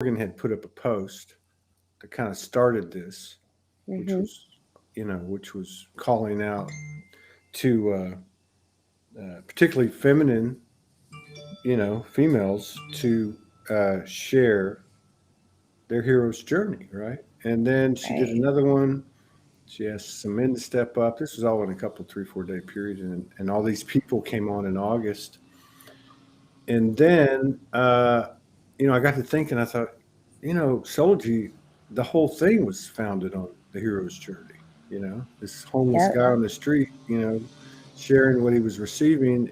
Morgan had put up a post that kind of started this, which Mm-hmm. was, which was calling out to particularly feminine, females to share their hero's journey, right? And then she did Right. another one. She asked some men to step up. This was all in a couple, 3, 4 day period, and all these people came on in August. And then, I got to thinking. I thought, Soulogy, the whole thing was founded on the hero's journey. This homeless Yep. guy on the street, sharing what he was receiving,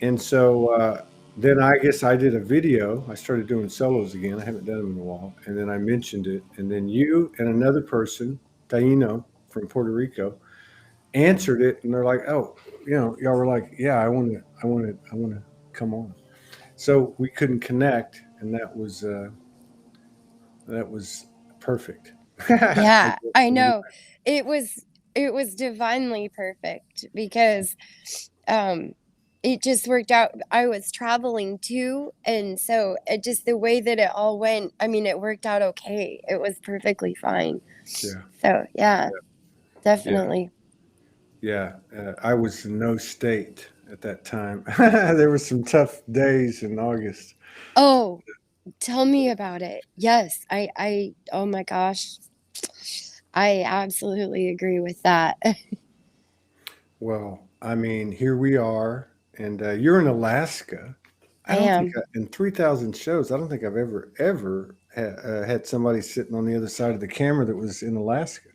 and so then I guess I did a video. I started doing solos again. I haven't done them in a while, and then I mentioned it, and then you and another person, Taino from Puerto Rico, answered it, and they're like, "Oh, y'all were like, yeah, I want to come on." So we couldn't connect, and that was perfect. I Yeah, guess I for me. know. It was it was divinely perfect because um it just worked out. I was traveling too, and so it just the way that it all went, I mean, it worked out okay. It was perfectly fine. Yeah, So, yeah, yeah, definitely. yeah. I was in no state at that time. There were some tough days in August. Oh, tell me about it. Yes, oh my gosh, I absolutely agree with that. Well, I mean, here we are, and you're in Alaska. I I don't think am. in 3,000 shows, I don't think I've ever had somebody sitting on the other side of the camera that was in Alaska.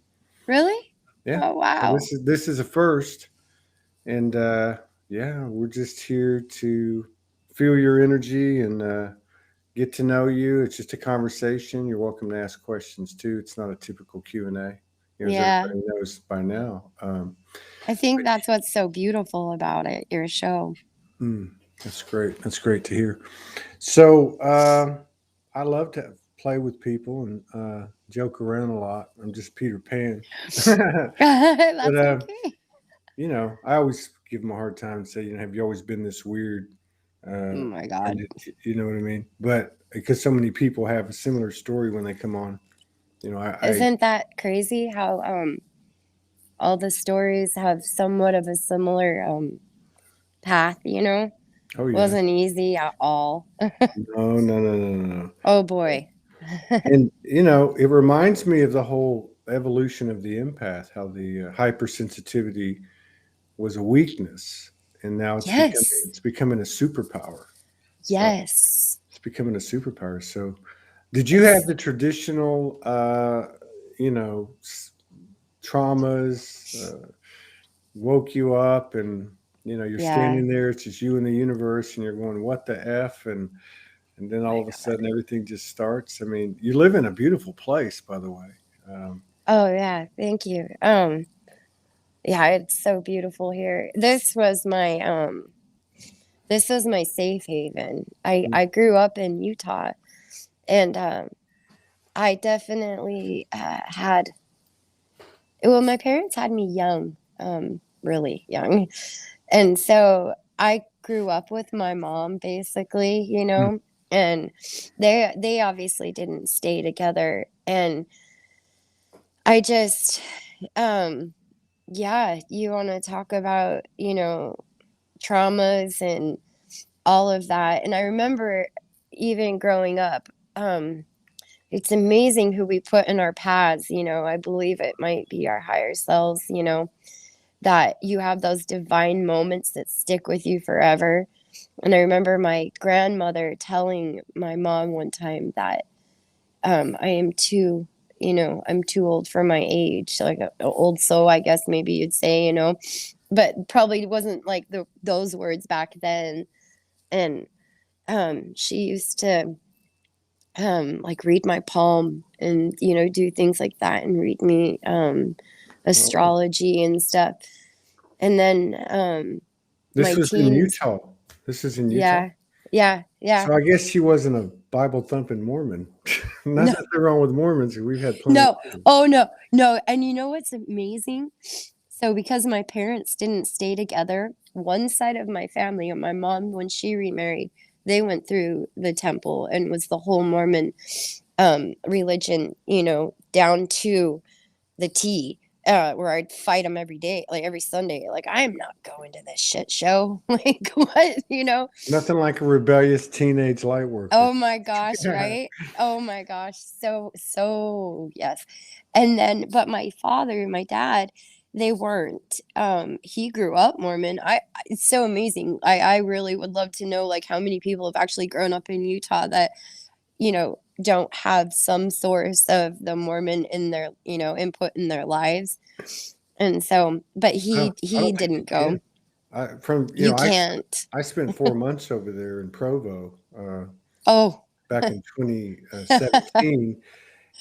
Really? Yeah. Oh, So wow. this is a first, and yeah, we're just here to feel your energy and get to know you. It's just a conversation. You're welcome to ask questions too. It's not a typical Q&A, as Yeah. everybody knows by now. I think that's what's so beautiful about it, your show. Mm, that's great. That's great to hear. So I love to play with people and joke around a lot. I'm just Peter Pan. But That's okay. I always give them a hard time and say, have you always been this weird? Oh Uh, my or God. you know what I mean? But because so many people have a similar story when they come on, I Isn't that crazy how all the stories have somewhat of a similar path, you know? oh yeah, Wasn't easy at all. no, no, no, no, no, no. Oh boy. And it reminds me of the whole evolution of the empath, how the hypersensitivity was a weakness, and now it's becoming Yes. it's becoming a superpower. Right? Yes. It's becoming a superpower. So, did you have It's the traditional, you know, s- traumas woke you up, and you're yeah. standing there, it's just you and the universe, and you're going, "What the f?" and then all My of a God. sudden everything just starts. I mean, you live in a beautiful place, by the way. Oh yeah, thank you. Yeah, it's so beautiful here. This was my safe haven. I grew up in Utah, and I definitely had, well, my parents had me young, really young. And so I grew up with my mom basically, Mm. and they obviously didn't stay together. And I just um yeah, you want to talk about, traumas and all of that. And I remember even growing up, it's amazing who we put in our paths. I believe it might be our higher selves, that you have those divine moments that stick with you forever. And I remember my grandmother telling my mom one time that I am too, I'm too old for my age. Like a old soul, I guess maybe you'd say, but probably wasn't like those words back then. And she used to like read my palm and do things like that and read me Oh, astrology and stuff. And then this my was in teens, Utah. This is in Utah. yeah, yeah, yeah. So I guess she wasn't a Bible thumping Mormon. No, Nothing wrong with Mormons. We've had plenty of no, Mormons. oh no, no. And you know what's amazing? So because my parents didn't stay together, one side of my family, and my mom when she remarried, they went through the temple and was the whole Mormon religion, down to the T. Where I'd fight them every day, like every Sunday. Like, I'm not going to this shit show. Like, what? Nothing like a rebellious teenage light Oh worker. my gosh, right? Oh my gosh. So yes. And then, but my father, my dad, they weren't. He grew up Mormon. It's so amazing. I really would love to know like how many people have actually grown up in Utah that, don't have some source of the Mormon in their, input in their lives. And so, but I he don't think you didn't go. can. From You can't. I spent 4 months over there in Provo Oh. back in 2017,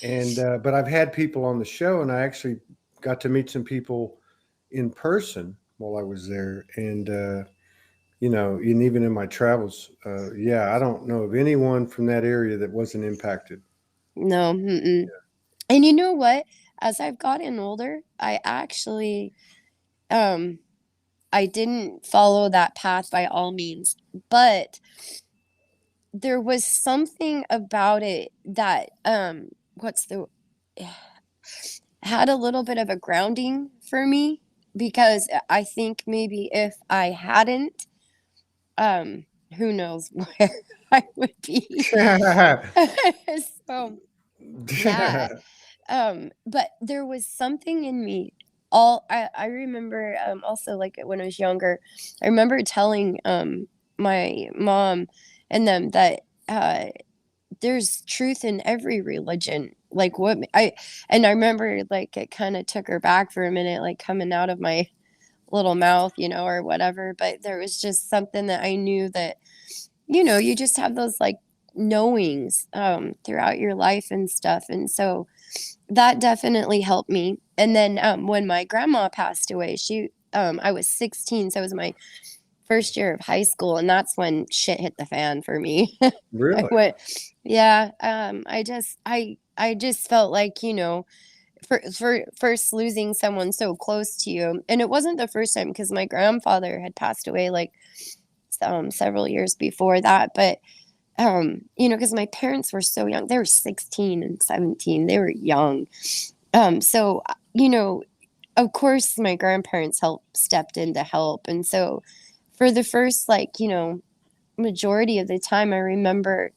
and but I've had people on the show, and I actually got to meet some people in person while I was there, and and even in my travels, yeah, I don't know of anyone from that area that wasn't impacted. No. Mm-mm. And you know what? As I've gotten older, um, I didn't follow that path by all means, but there was something about it that, what's the, had a little bit of a grounding for me because I think maybe if I hadn't, who knows where I would be. So, yeah. But there was something in me. I remember also like when I was younger, I remember telling my mom and them that there's truth in every religion. Like and I remember like it kind of took her back for a minute, like coming out of my little mouth, or whatever. But there was just something that I knew that, you just have those like knowings throughout your life and stuff. And so that definitely helped me. And then when my grandma passed away, I was 16, so it was my first year of high school, and that's when shit hit the fan for me. I Really? went, yeah. I just felt like, for first losing someone so close to you, and it wasn't the first time because my grandfather had passed away like several years before that, but because my parents were so young, they were 16 and 17, they were young. So, of course, my grandparents stepped in to help. And so, for the first, like, majority of the time, I remember,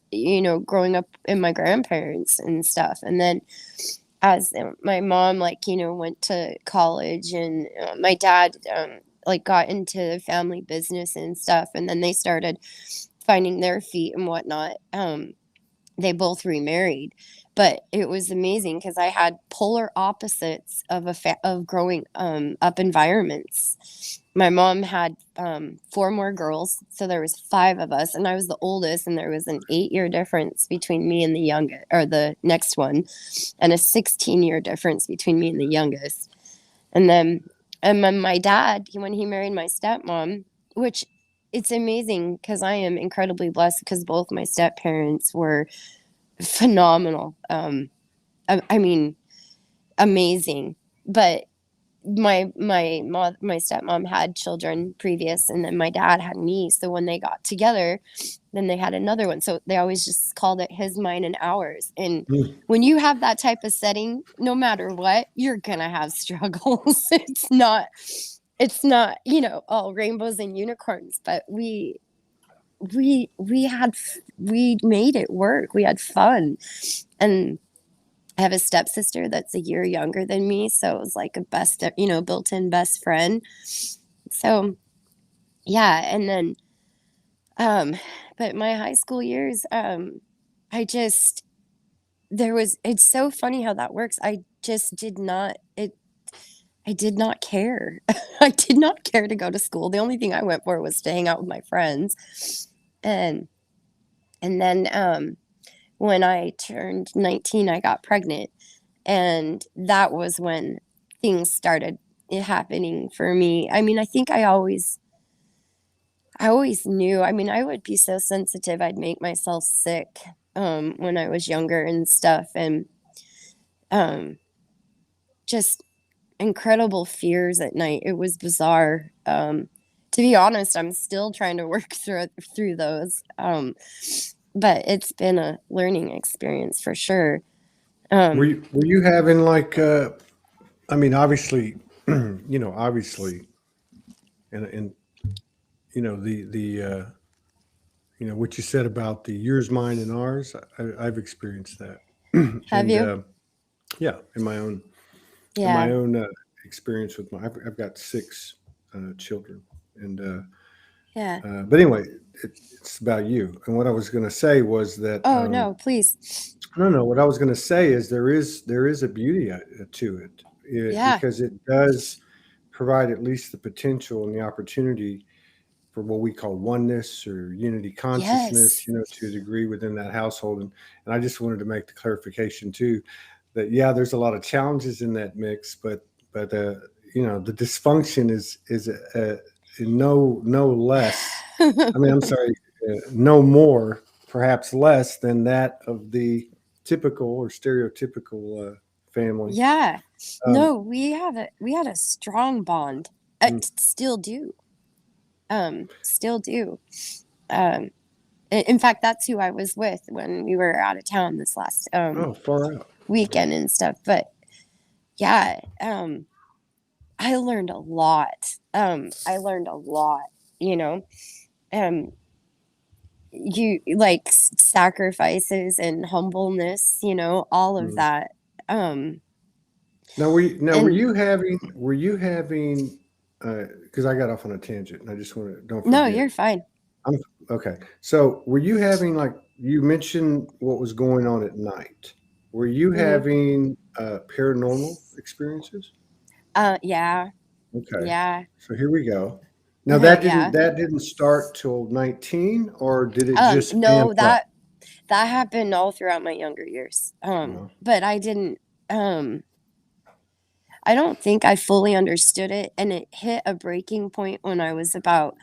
growing up in my grandparents and stuff. And then, as my mom, like, went to college, and my dad, like, got into family business and stuff. And then they started finding their feet and whatnot. They both remarried, but it was amazing because I had polar opposites of growing up environments. My mom had four more girls, so there was five of us, and I was the oldest, and there was an 8-year difference between me and the youngest, or the next one, and a 16-year difference between me and the youngest. And then my dad, when he married my stepmom, which it's amazing because I am incredibly blessed because both my step parents were phenomenal. I mean, amazing. But my stepmom had children previous, and then my dad had me. So when they got together, then they had another one. So they always just called it his, mine, and ours. And Mm. when you have that type of setting, no matter what, you're gonna have struggles. It's not all rainbows and unicorns, but we made it work. We had fun. And I have a stepsister that's a year younger than me, so it was like a built-in best friend. So yeah. And then um but my high school years, I just there was it's so funny how that works. I just did not it I did not care. I did not care to go to school. The only thing I went for was to hang out with my friends. And then when I turned 19, I got pregnant. And that was when things started happening for me. I mean, I think I always knew. I mean, I would be so sensitive, I'd make myself sick when I was younger and stuff. And um, just incredible fears at night. It was bizarre. To be honest, I'm still trying to work through those. But it's been a learning experience for sure. Um, Were you having like I mean, obviously, obviously, and the what you said about the yours, mine, and ours. I've experienced that, have and you? yeah, in my Yeah. own experience with I've got six children, and Yeah. but anyway, it's about you. And what I was going to say was that Oh no, please. no, no. What I was going to say is there is a beauty to it, Yeah. because it does provide at least the potential and the opportunity for what we call oneness or unity consciousness, Yes. to a degree within that household. And I just wanted to make the clarification too that yeah, there's a lot of challenges in that mix, but the dysfunction is no less. I mean, I'm sorry, no more, perhaps less than that of the typical or stereotypical family. Yeah. Um, No, we had a strong bond. I mm, still do. Still do. Um, in fact, that's who I was with when we were out of town this last oh, far out. weekend and stuff. But yeah, I learned a lot. I learned a lot, you know. Um, you like sacrifices and humbleness, all of Mm. that. Um, Now were and you having because I got off on a tangent and I just want to don't no, forget. you're fine. I'm okay. So were you having like you mentioned what was going on at night? Were you Hmm. having paranormal experiences? Yeah, Okay. yeah, So here we go. Now yeah. that didn't start till 19 or did it just amp No, up? that happened all throughout my younger years. Well, But I didn't. I don't think I fully understood it, and it hit a breaking point when I was about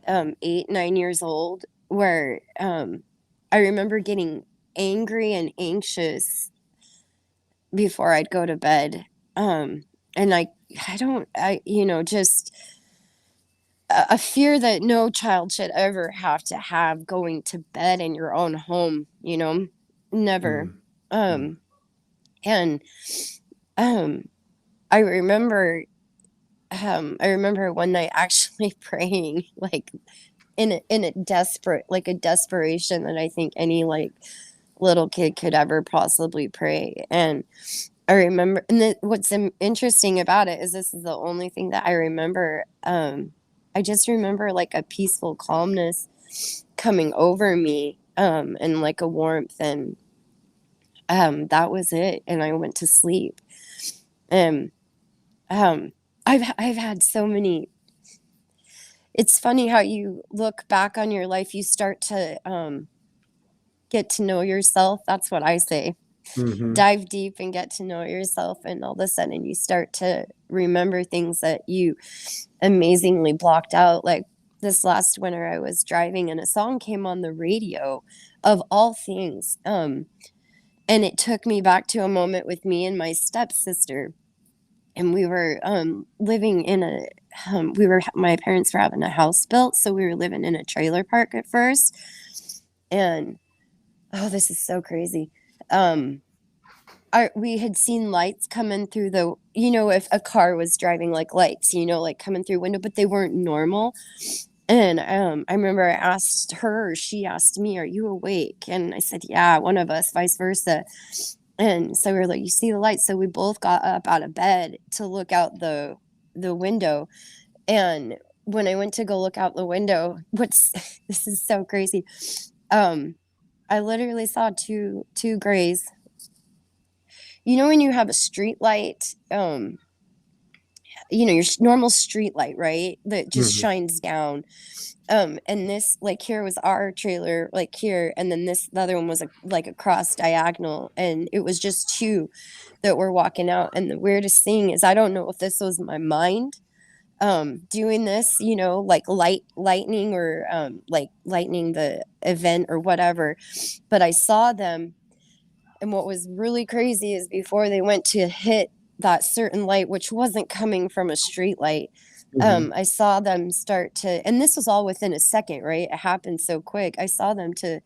8, 9 years old, where I remember getting angry and anxious before I'd go to bed. And I don't, just a fear that no child should ever have to have going to bed in your own home, never. mm, mm, Um, and um, I remember, I remember one night actually praying like in a desperate, like a desperation that I think any like little kid could ever possibly pray. And I remember, and what's interesting about it is this is the only thing that I remember. I just remember like a peaceful calmness coming over me, and like a warmth, and that was it. And I went to sleep. And I've had so many. It's funny how you look back on your life, you start to get to know yourself. That's what I say. mm-hmm, Dive deep and get to know yourself, and all of a sudden you start to remember things that you amazingly blocked out. Like this last winter I was driving and a song came on the radio, of all things, and it took me back to a moment with me and my stepsister. And we were living in a my parents were having a house built, so we were living in a trailer park at first. And oh, this is so crazy. um we had seen lights coming through if a car was driving, like lights, like coming through window, but they weren't normal. And I remember I asked her, or she asked me, "Are you awake?" And I said, "Yeah," one of us, vice versa. And so we were like, "You see the lights?" So we both got up out of bed to look out the window. And when I went to go look out the window, what's this is so crazy. Um, I literally saw two grays. When you have a street light, your normal street light, right? That just mm-hmm. shines down. And this, like, here was our trailer, like here, and then the other one was like a cross diagonal, and it was just two that were walking out. And the weirdest thing is, I don't know if this was my mind doing this, like lightning, or like lightning the event or whatever. But I saw them, and what was really crazy is before they went to hit that certain light, which wasn't coming from a street light, Mhm. I saw them start to, and this was all within a second, right? It happened so quick. I saw them to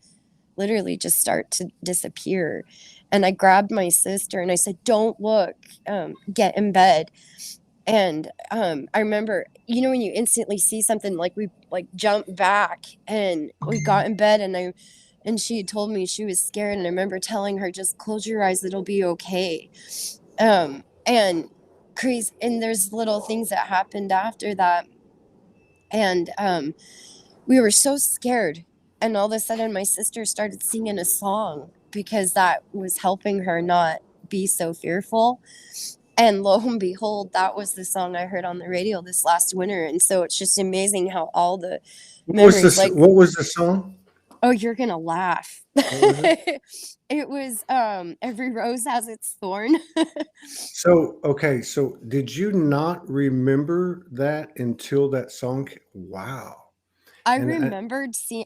literally just start to disappear. And I grabbed my sister and I said, "Don't look, get in bed." And I remember, you know, when you instantly see something, like we like jumped back and we got in bed, and she had told me she was scared. And I remember telling her, "Just close your eyes, it'll be okay." And crazy, and there's little things that happened after that. And we were so scared. And all of a sudden, my sister started singing a song because that was helping her not be so fearful. And lo and behold, that was the song I heard on the radio this last winter. And so it's just amazing how all the memories, like, What was the song? oh, you're going to laugh. What was it? It was Every Rose Has Its Thorn. So, okay, so did you not remember that until that song wow. I And I remembered seeing,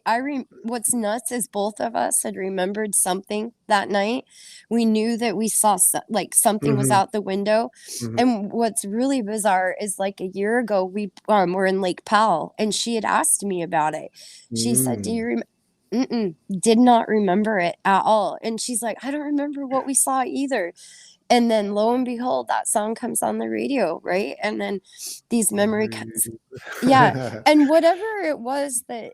what's nuts is both of us had remembered something that night. We knew that we saw like something was mhm, out the window. mhm, And what's really bizarre is like a year ago, we were in Lake Powell and she had asked me about it. She said, "Do mm. you remember?" Mm-mm, did not remember it at all. And she's like, "I don't remember what we saw either." And then lo and behold, that song comes on the radio, right? And then these memory cuts. Yeah. And whatever it was that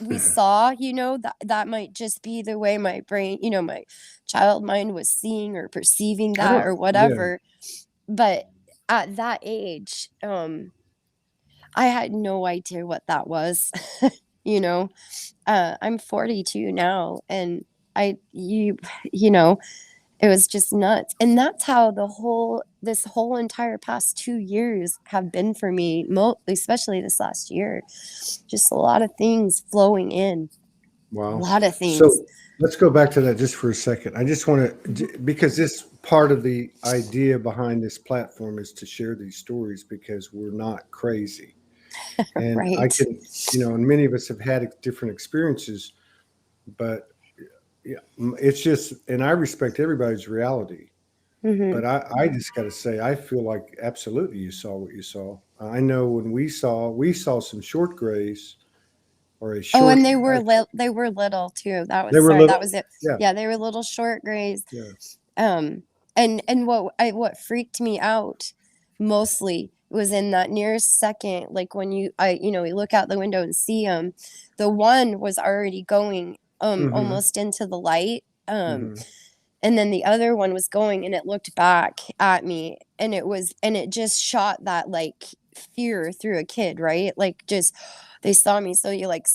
we saw, you know, that might just be the way my brain, you know, my child mind was seeing or perceiving I that don't or yeah, whatever. But at that age, I had no idea what that was. You know, I'm 42 now, and you know, it was just nuts. And that's how this whole entire past 2 years have been for me, especially this last year. Just a lot of things flowing in, a wow. lot of things. So, let's go back to that just for a second. I just wanna because this part of the idea behind this platform is to share these stories because we're not crazy. And I Right. can and many of us have had different experiences, but yeah, it's just and I respect everybody's reality. Hmm. But I just got to say, I feel like absolutely you saw what you saw. I know when we saw some short grays or a Oh, and short. they were little too. That was, They were sorry, that little. was it. Yeah, Yeah, they were little short grays. yeah. Um, and what freaked me out mostly was in that nearest second, like when you look out the window and see them, the one was already going Mm-hmm. almost into the light. Mm-hmm. And then the other one was going and it looked back at me, and it just shot that like fear through a kid, right? Like, just they saw me, so you like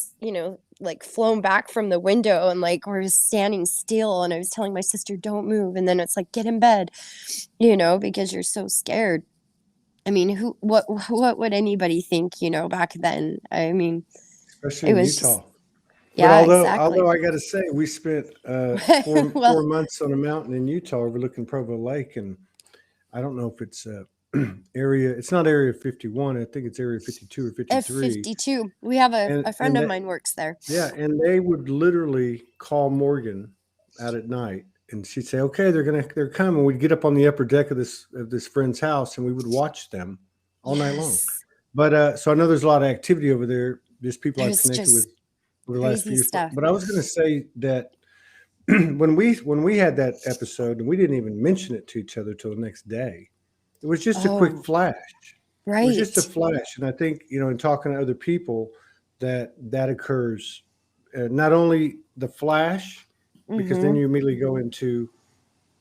like flown back from the window, and like we're standing still, and I was telling my sister, "Don't move," and then it's like, "Get in bed," because you're so scared. I mean, what would anybody think, back then? I mean, Especially it in was just, Utah. But yeah, although exactly. I got to say, we spent four Well, four months on a mountain in Utah overlooking Provo Lake, and I don't know if it's area. It's not Area 51. I think it's Area 52 or 53. F-52, we have a friend And of that mine works there. Yeah, and they would literally call Morgan out at night, and she'd say, "Okay, they're coming." We'd get up on the upper deck of this friend's house, and we would watch them all night long. Yes. But so I know there's a lot of activity over there. Just people I've There's connected with just over the last few crazy years. But stuff. but I was going to say that when we had that episode, and we didn't even mention it to each other till the next day. It was just a quick Oh, flash. It was just a right. flash, and I think in talking to other people, that occurs. Not only the flash, because then Mhm. you immediately go into,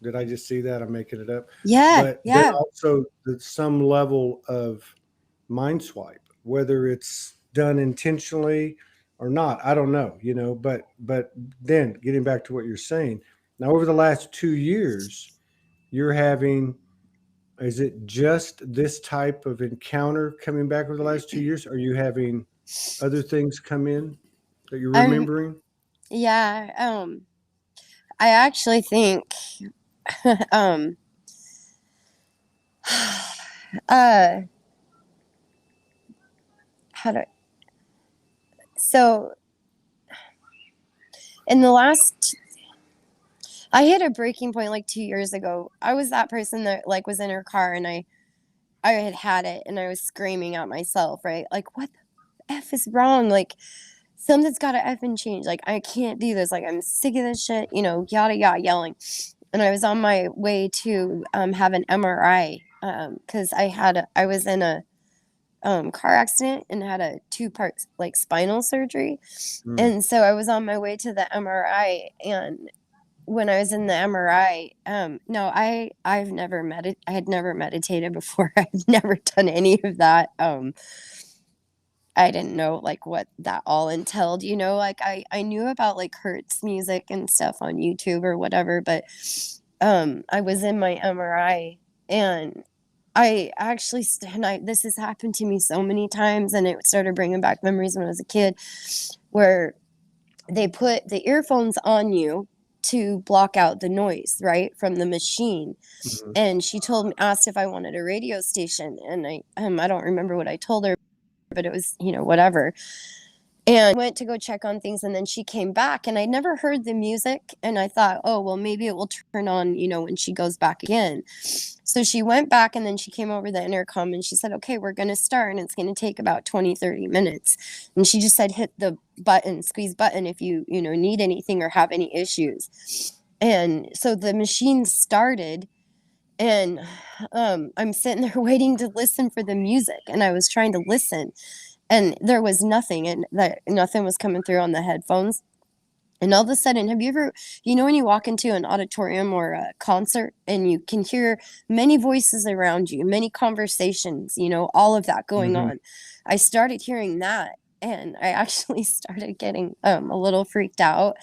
did I just see that? I'm making it up. Yeah, But then yeah. also some level of mind swipe, whether it's done intentionally or not. I don't know, but then getting back to what you're saying, now over the last 2 years, you're having, is it just this type of encounter coming back over the last 2 years? Are you having other things come in that you're I'm remembering? yeah, I actually think um uh how do so in the last I hit a breaking point like 2 years ago. I was that person that like was in her car, and I I had it and I was screaming at myself, right? Like, what the F is wrong? Like, something's got to effing change. Like, I can't do this. Like, I'm sick of this shit, you know, yada, yada, yelling. And I was on my way to have an MRI because I was in a car accident and had a 2-part like spinal surgery. Mm. And so I was on my way to the MRI, and when I was in the MRI, no, I had never meditated before. I've never done any of that. I didn't know like what that all entailed, you know, like I knew about like Hertz music and stuff on YouTube or whatever, but I was in my MRI and I actually this has happened to me so many times, and it started bringing back memories when I was a kid where they put the earphones on you to block out the noise, right, from the machine. Mm-hmm. And she told me, asked if I wanted a radio station, and I don't remember what I told her, but it was, you know, whatever. And I went to go check on things, and then she came back, and I never heard the music, and I thought, oh well, maybe it will turn on, you know, when she goes back again. So she went back, and then she came over the intercom and she said, okay, we're going to start, and it's going to take about 20-30 minutes. And she just said, hit the button, squeeze button if you know, need anything or have any issues. And so the machine started, and I'm sitting there waiting to listen for the music, and I was trying to listen, and there was nothing, and nothing was coming through on the headphones. And all of a sudden, have you ever, you know, when you walk into an auditorium or a concert and you can hear many voices around you, many conversations, you know, all of that going Mm-hmm. on? I started hearing that, and I actually started getting a little freaked out.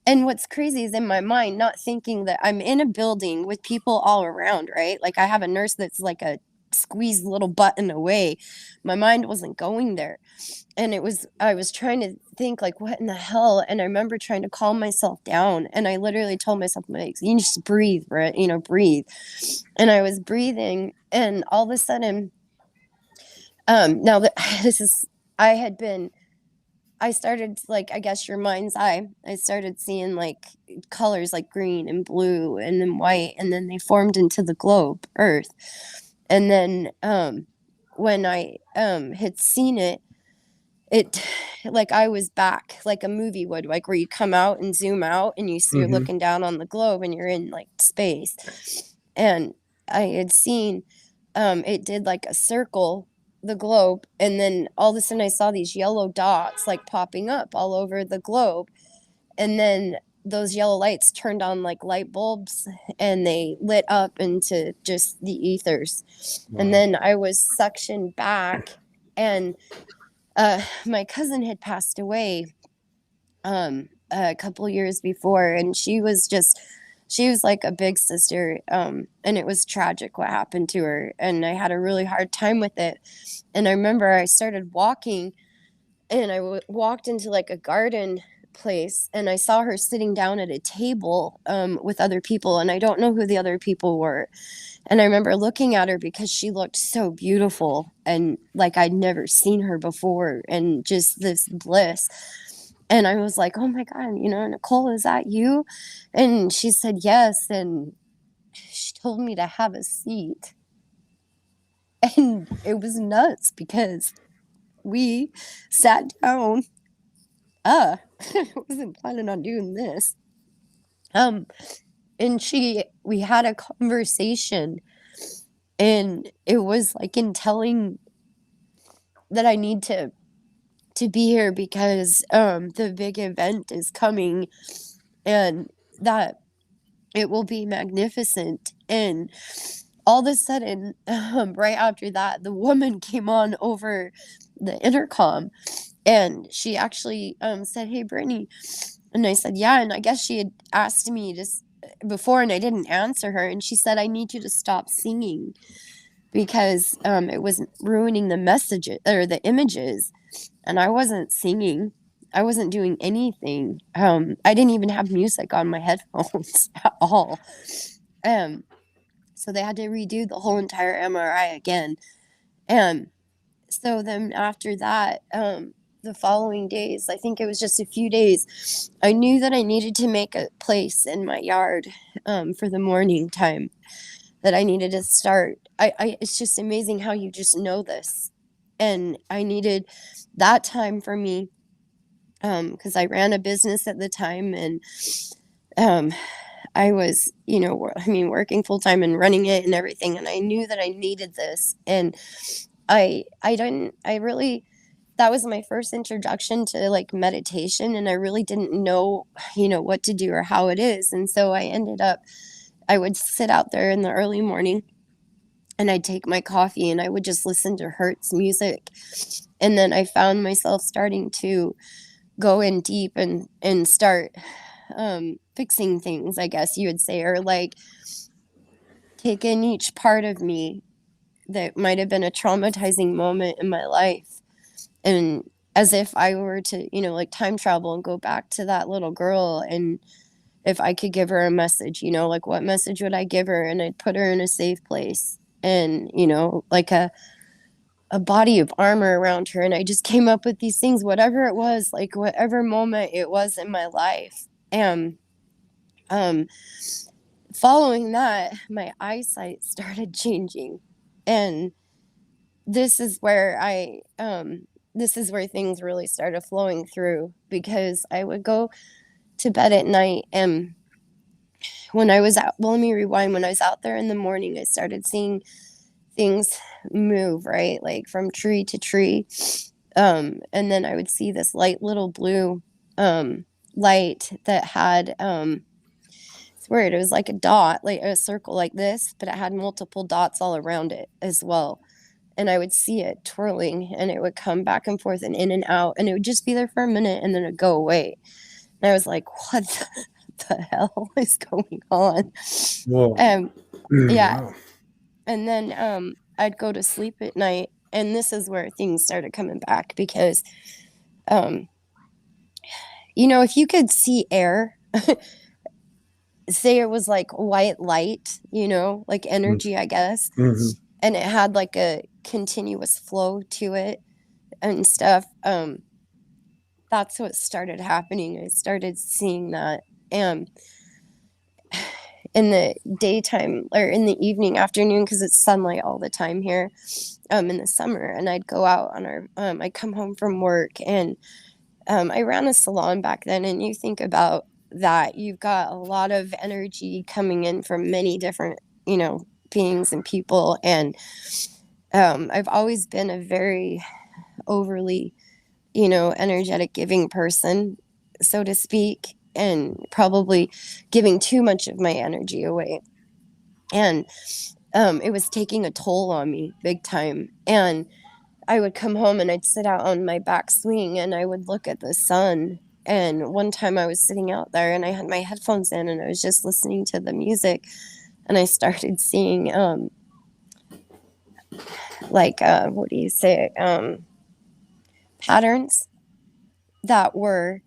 And what's crazy is in my mind, not thinking that I'm in a building with people all around, right? Like I have a nurse that's like a squeezed little button away. My mind wasn't going there. And I was trying to think like, what in the hell? And I remember trying to calm myself down. And I literally told myself, like, you just breathe, right? You know, breathe. And I was breathing. And all of a sudden, now that this is, I had been I started like, I guess your mind's eye. I started seeing like colors like green and blue and then white, and then they formed into the globe, Earth. And then when I had seen it, it like I was back like a movie would, like where you come out and zoom out and you're Mm-hmm. looking down on the globe and you're in like space. And I had seen it did like a circle, the globe, and then all of a sudden I saw these yellow dots like popping up all over the globe, and then those yellow lights turned on like light bulbs and they lit up into just the ethers. And Wow. then I was suctioned back, and my cousin had passed away a couple years before, and she was like a big sister, and it was tragic what happened to her, and I had a really hard time with it. And I remember I started walking, and walked into like a garden place, and I saw her sitting down at a table with other people, and I don't know who the other people were. And I remember looking at her because she looked so beautiful and like I'd never seen her before, and just this bliss. And I was like, oh my God, you know, Nicole, is that you? And she said yes. And she told me to have a seat. And it was nuts because we sat down. I wasn't planning on doing this. Um, and we had a conversation, and it was like in telling that I need to be here because the big event is coming, and that it will be magnificent. And all of a sudden, right after that, the woman came on over the intercom, and she actually said, hey, Brittany. And I said, yeah. And I guess she had asked me just before, and I didn't answer her. And she said, I need you to stop singing because it was ruining the messages or the images. And I wasn't singing. I wasn't doing anything. I didn't even have music on my headphones at all. Um, so they had to redo the whole entire MRI again. And so then after that, the following days, I think it was just a few days, I knew that I needed to make a place in my yard for the morning time. that I needed to start. It's just amazing how you just know this. And I needed that time for me, because I ran a business at the time, and um, I was, working full time and running it and everything. And I knew that I needed this. And I really, that was my first introduction to like meditation. And I really didn't know, what to do or how it is. And so I would sit out there in the early morning and I'd take my coffee and I would just listen to Hertz music. And then I found myself starting to go in deep and start fixing things, I guess you would say, or like take in each part of me that might have been a traumatizing moment in my life. And as if I were to, like time travel and go back to that little girl, and if I could give her a message, like what message would I give her? And I'd put her in a safe place and, like a body of armor around her. And I just came up with these things, whatever it was, like whatever moment it was in my life. And um, following that, my eyesight started changing. And this is where this is where things really started flowing through, because I would go to bed at night, and when I was out, well, let me rewind. When I was out there in the morning, I started seeing things move, right? Like from tree to tree. And then I would see this light little blue light that had, it's weird. It was like a dot, like a circle like this, but it had multiple dots all around it as well. And I would see it twirling, and it would come back and forth and in and out, and it would just be there for a minute and then it'd go away. And I was like, what the hell is going on? Whoa. Yeah. Wow. And then I'd go to sleep at night, and this is where things started coming back, because if you could see air, say it was like white light, like energy, I guess, Mm-hmm. and it had like a continuous flow to it and stuff. That's what started happening. I started seeing that. And in the daytime, or in the evening, afternoon, because it's sunlight all the time here, in the summer, and I'd go out on I'd come home from work, and I ran a salon back then. And you think about that, you've got a lot of energy coming in from many different, beings and people. And I've always been a very overly, energetic giving person, so to speak, and probably giving too much of my energy away. And it was taking a toll on me big time. And I would come home and I'd sit out on my back swing and I would look at the sun. And one time I was sitting out there and I had my headphones in and I was just listening to the music, and I started seeing what do you say, patterns that were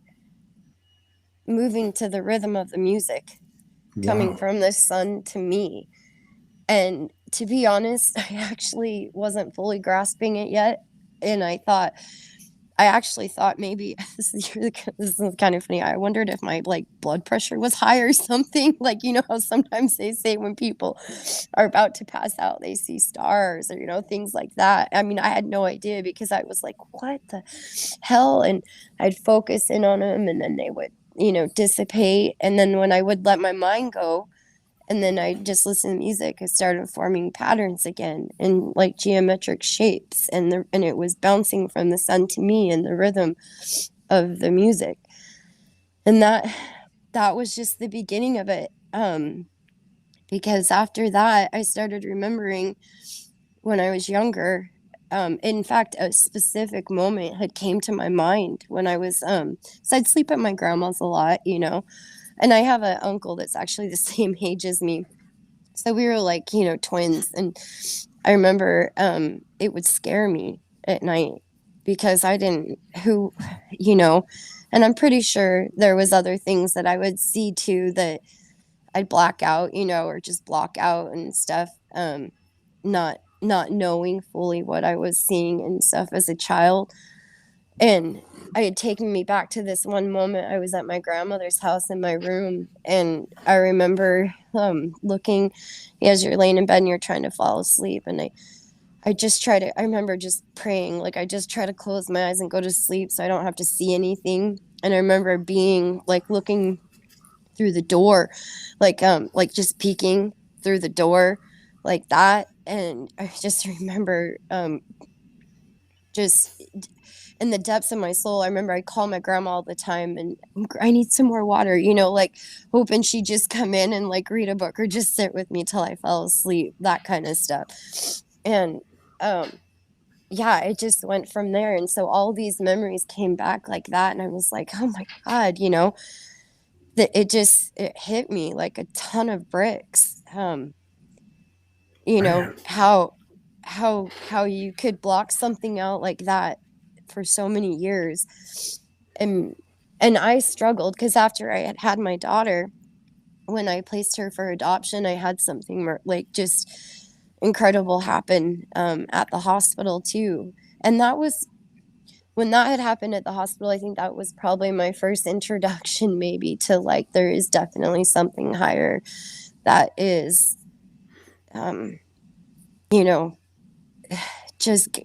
moving to the rhythm of the music coming Wow. from the sun to me. And to be honest, I actually wasn't fully grasping it yet. And I actually thought maybe this is kind of funny. I wondered if my like blood pressure was high or something. Like, how sometimes they say when people are about to pass out, they see stars, or, things like that. I mean, I had no idea, because I was like, what the hell? And I'd focus in on them, and then they would, dissipate. And then when I would let my mind go, and then I just listened to music, I started forming patterns again in like geometric shapes, and it was bouncing from the sun to me in the rhythm of the music. And that was just the beginning of it. Because after that, I started remembering when I was younger. In fact, a specific moment had came to my mind when I was, so I'd sleep at my grandma's a lot, and I have an uncle that's actually the same age as me. So we were like, twins. And I remember it would scare me at night, because I didn't, and I'm pretty sure there was other things that I would see too that I'd black out, or just block out and stuff. Not knowing fully what I was seeing and stuff as a child. And I had taken me back to this one moment. I was at my grandmother's house in my room, and I remember looking as you're laying in bed and you're trying to fall asleep. And I just try to, I remember just praying, like, I just try to close my eyes and go to sleep so I don't have to see anything. And I remember being like looking through the door, like just peeking through the door like that. And I just remember just in the depths of my soul, I remember I call my grandma all the time and I need some more water, like hoping she'd just come in and like read a book or just sit with me till I fell asleep, that kind of stuff. And um, yeah, it just went from there. And so all these memories came back like that. And I was like, oh my God, that it hit me like a ton of bricks. Man. How you could block something out like that for so many years. And I struggled because after I had had my daughter, when I placed her for adoption, I had something like just incredible happen at the hospital too. And that was when that had happened at the hospital. I think that was probably my first introduction, maybe, to like there is definitely something higher that is, um, you know, just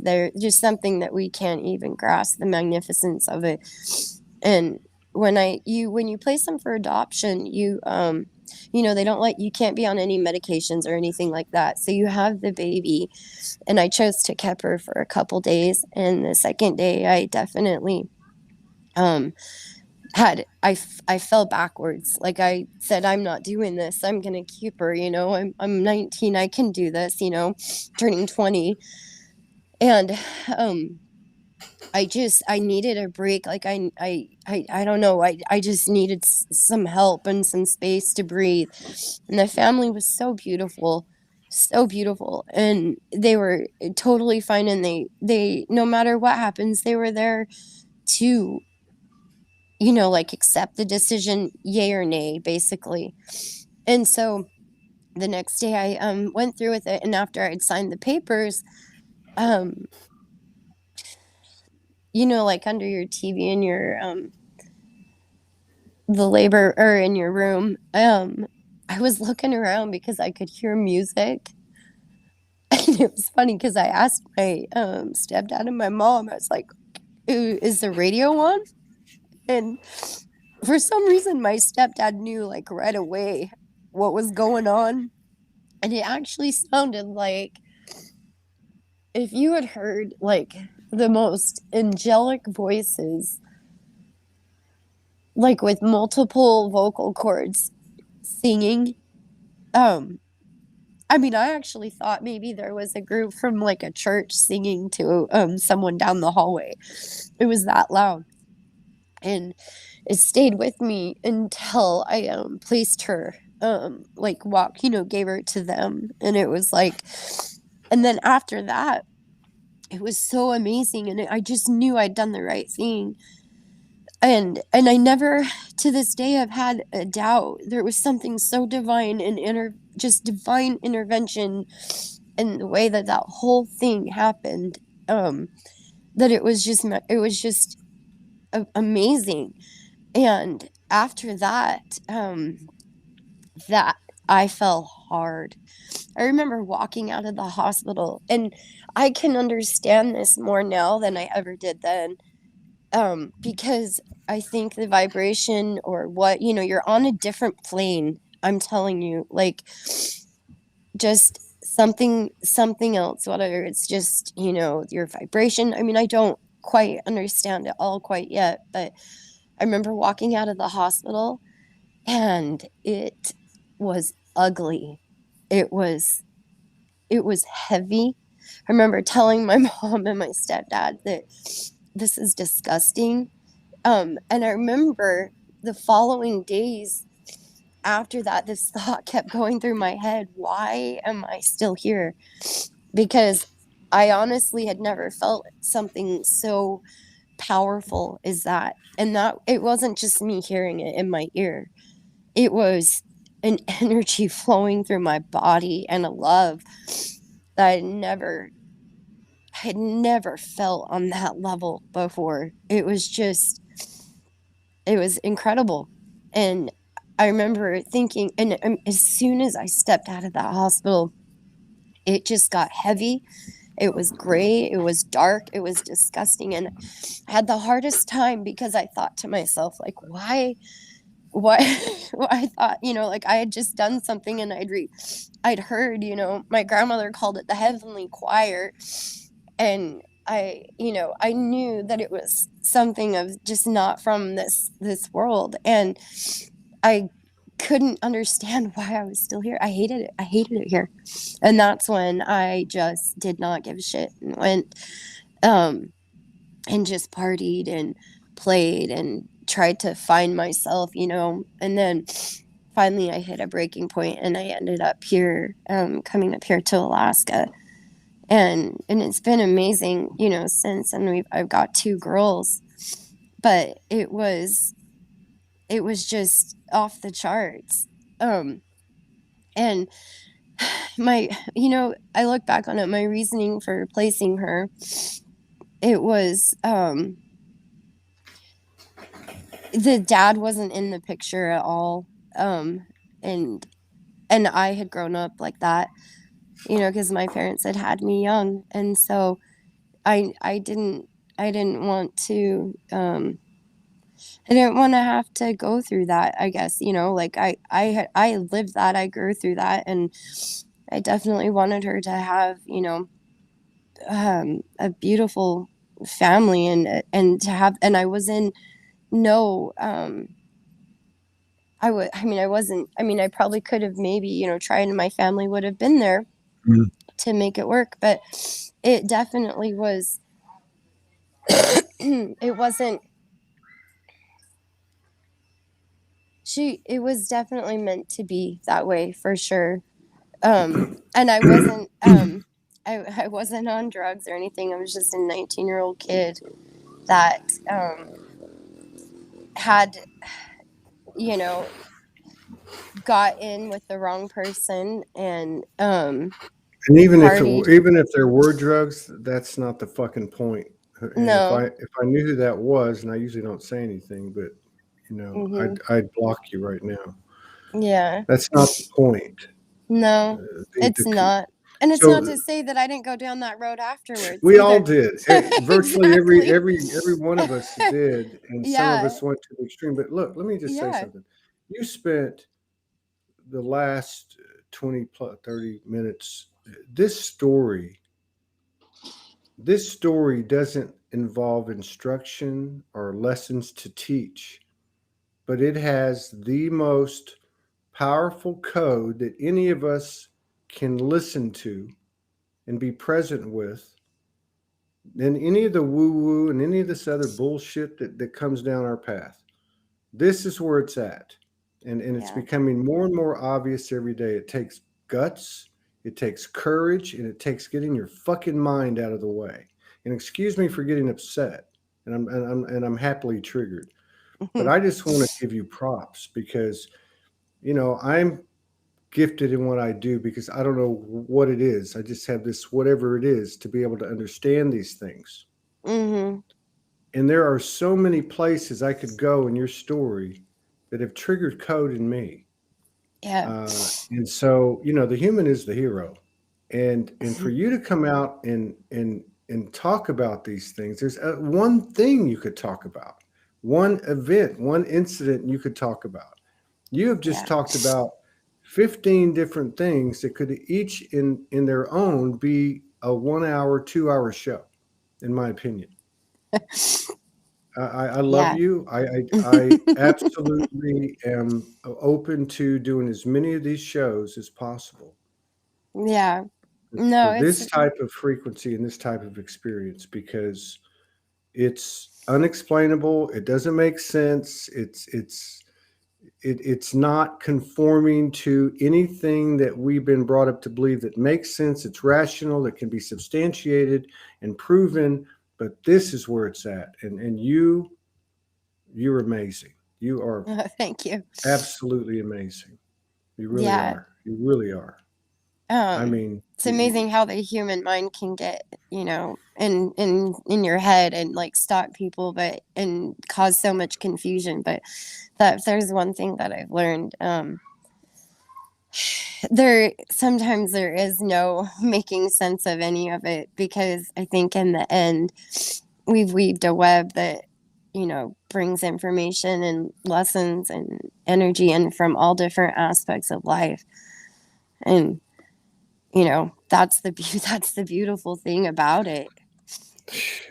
there, just something that we can't even grasp the magnificence of it. And when you place them for adoption, they don't like, you can't be on any medications or anything like that, so you have the baby. And I chose to keep her for a couple days, and the second day I definitely um I fell backwards. Like I said, I'm not doing this, I'm gonna keep her. I'm 19, I can do this, turning 20. And I needed a break. Like I don't know. I just needed some help and some space to breathe. And the family was so beautiful, and they were totally fine. And they no matter what happens, they were there to like accept the decision, yay or nay, basically. And so the next day I went through with it, and after I'd signed the papers, um like under your TV in your the labor or in your room, I was looking around because I could hear music. And it was funny because I asked my stepdad and my mom, I was like, is the radio on? And for some reason my stepdad knew like right away what was going on. And it actually sounded like if you had heard like the most angelic voices, like with multiple vocal cords singing. Um, I mean, I actually thought maybe there was a group from like a church singing to someone down the hallway. It was that loud. And it stayed with me until I placed her, gave her to them. And it was like, and then after that, it was so amazing. And I just knew I'd done the right thing. And I never to this day have had a doubt. There was something so divine and just divine intervention in the way that that whole thing happened, that it was just amazing. And after that, that I fell hard. I remember walking out of the hospital, and I can understand this more now than I ever did then, because I think the vibration or what, you're on a different plane. I'm telling you, like, just something else, whether it's just, your vibration. I mean, I don't quite understand it all quite yet, but I remember walking out of the hospital and it was ugly. It was it was heavy. I remember telling my mom and my stepdad that this is disgusting. And I remember the following days after that, this thought kept going through my head: why am I still here? Because I honestly had never felt something so powerful as that. And that it wasn't just me hearing it in my ear, it was an energy flowing through my body and a love that I never had never felt on that level before. It was just, it was incredible. And I remember thinking, and as soon as I stepped out of that hospital, it just got heavy. It was gray, it was dark, it was disgusting. And I had the hardest time because I thought to myself, like, why I thought, like I had just done something and I'd heard, my grandmother called it the heavenly choir. And I knew that it was something of just not from this world. And I couldn't understand why I was still here. I hated it. I hated it here. And that's when I just did not give a shit and went um and just partied and played and tried to find myself, and then finally I hit a breaking point and I ended up here, coming up here to Alaska. And it's been amazing, since. And I've got two girls, but it was just off the charts. And my, I look back on it, my reasoning for placing her, it was, the dad wasn't in the picture at all. And I had grown up like that, because my parents had me young. And so I didn't want to, I didn't want to have to go through that, I guess. Like I lived that, I grew through that. And I definitely wanted her to have, a beautiful family. And to have, and I was in no, I wasn't, I probably could have maybe, tried, and my family would have been there Mm. to make it work. But it definitely was, it wasn't, it was definitely meant to be that way for sure. And I wasn't, I wasn't on drugs or anything. I was just a 19-year-old kid that, had, you know, got in with the wrong person and, And partied. even if there were drugs, that's not the fucking point. And No. if I knew who that was, and I usually don't say anything, but Hmm. I'd block you right now. Yeah. That's not the point. No, it's The not. And it's not so to say that I didn't go down that road afterwards we all either. did. Virtually Exactly. every one of us did, and some of Yeah. us went to the extreme. But look, let me just say Yeah. something. You spent the last 20 plus 30 minutes. This story this story doesn't involve instruction or lessons to teach, but it has the most powerful code that any of us can listen to and be present with than any of the woo woo and any of this other bullshit that comes down our path. This is where it's at. And it's Yeah. becoming more and more obvious every day. It takes guts, it takes courage, and it takes getting your fucking mind out of the way. And excuse me for getting upset, and I'm happily triggered. But I just want to give you props because I'm gifted in what I do because I don't know what it is. I just have this whatever it is to be able to understand these things. Hmm. And there are so many places I could go in your story that have triggered code in me. Yeah. And so, the human is the hero. And for you to come out and talk about these things, there's one thing you could talk about, one event, one incident you could talk about. You have just Yeah. talked about 15 different things that could each in their own be a 1 hour, 2 hour show, in my opinion. I love Yeah. you. I absolutely am open to doing as many of these shows as possible Yeah. for No, it's this type of frequency and this type of experience because it's unexplainable. It doesn't make sense. It's not conforming to anything that we've been brought up to believe that makes sense. It's rational. That can be substantiated and proven. But this is where it's at, and you're amazing. You are thank you. absolutely amazing. You really Yeah. are. You really are. I mean, It's amazing how the human mind can get, you know, in your head and like stalk people, but and cause so much confusion. But that if there's one thing that I've learned, there sometimes there is no making sense of any of it, because I think in the end we've weaved a web that, you know, brings information and lessons and energy in from all different aspects of life. And you know, that's the that's the beautiful thing about it.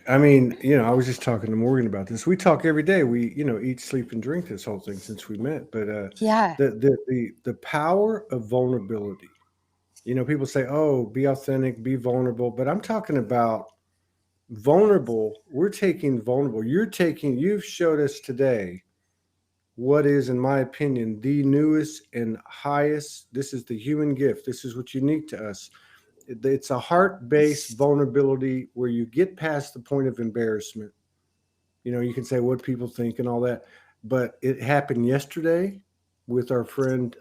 I mean, I was just talking to Morgan about this. We talk every day. We, eat, sleep, and drink this whole thing since we met. But Yeah. the power of vulnerability. People say, "Oh, be authentic, be vulnerable," but I'm talking about vulnerable. We're taking vulnerable. You've showed us today what is, in my opinion, the newest and highest. This is the human gift. This is what's unique to us. It's a heart-based vulnerability where you get past the point of embarrassment. You can say what people think and all that, but it happened yesterday with our friend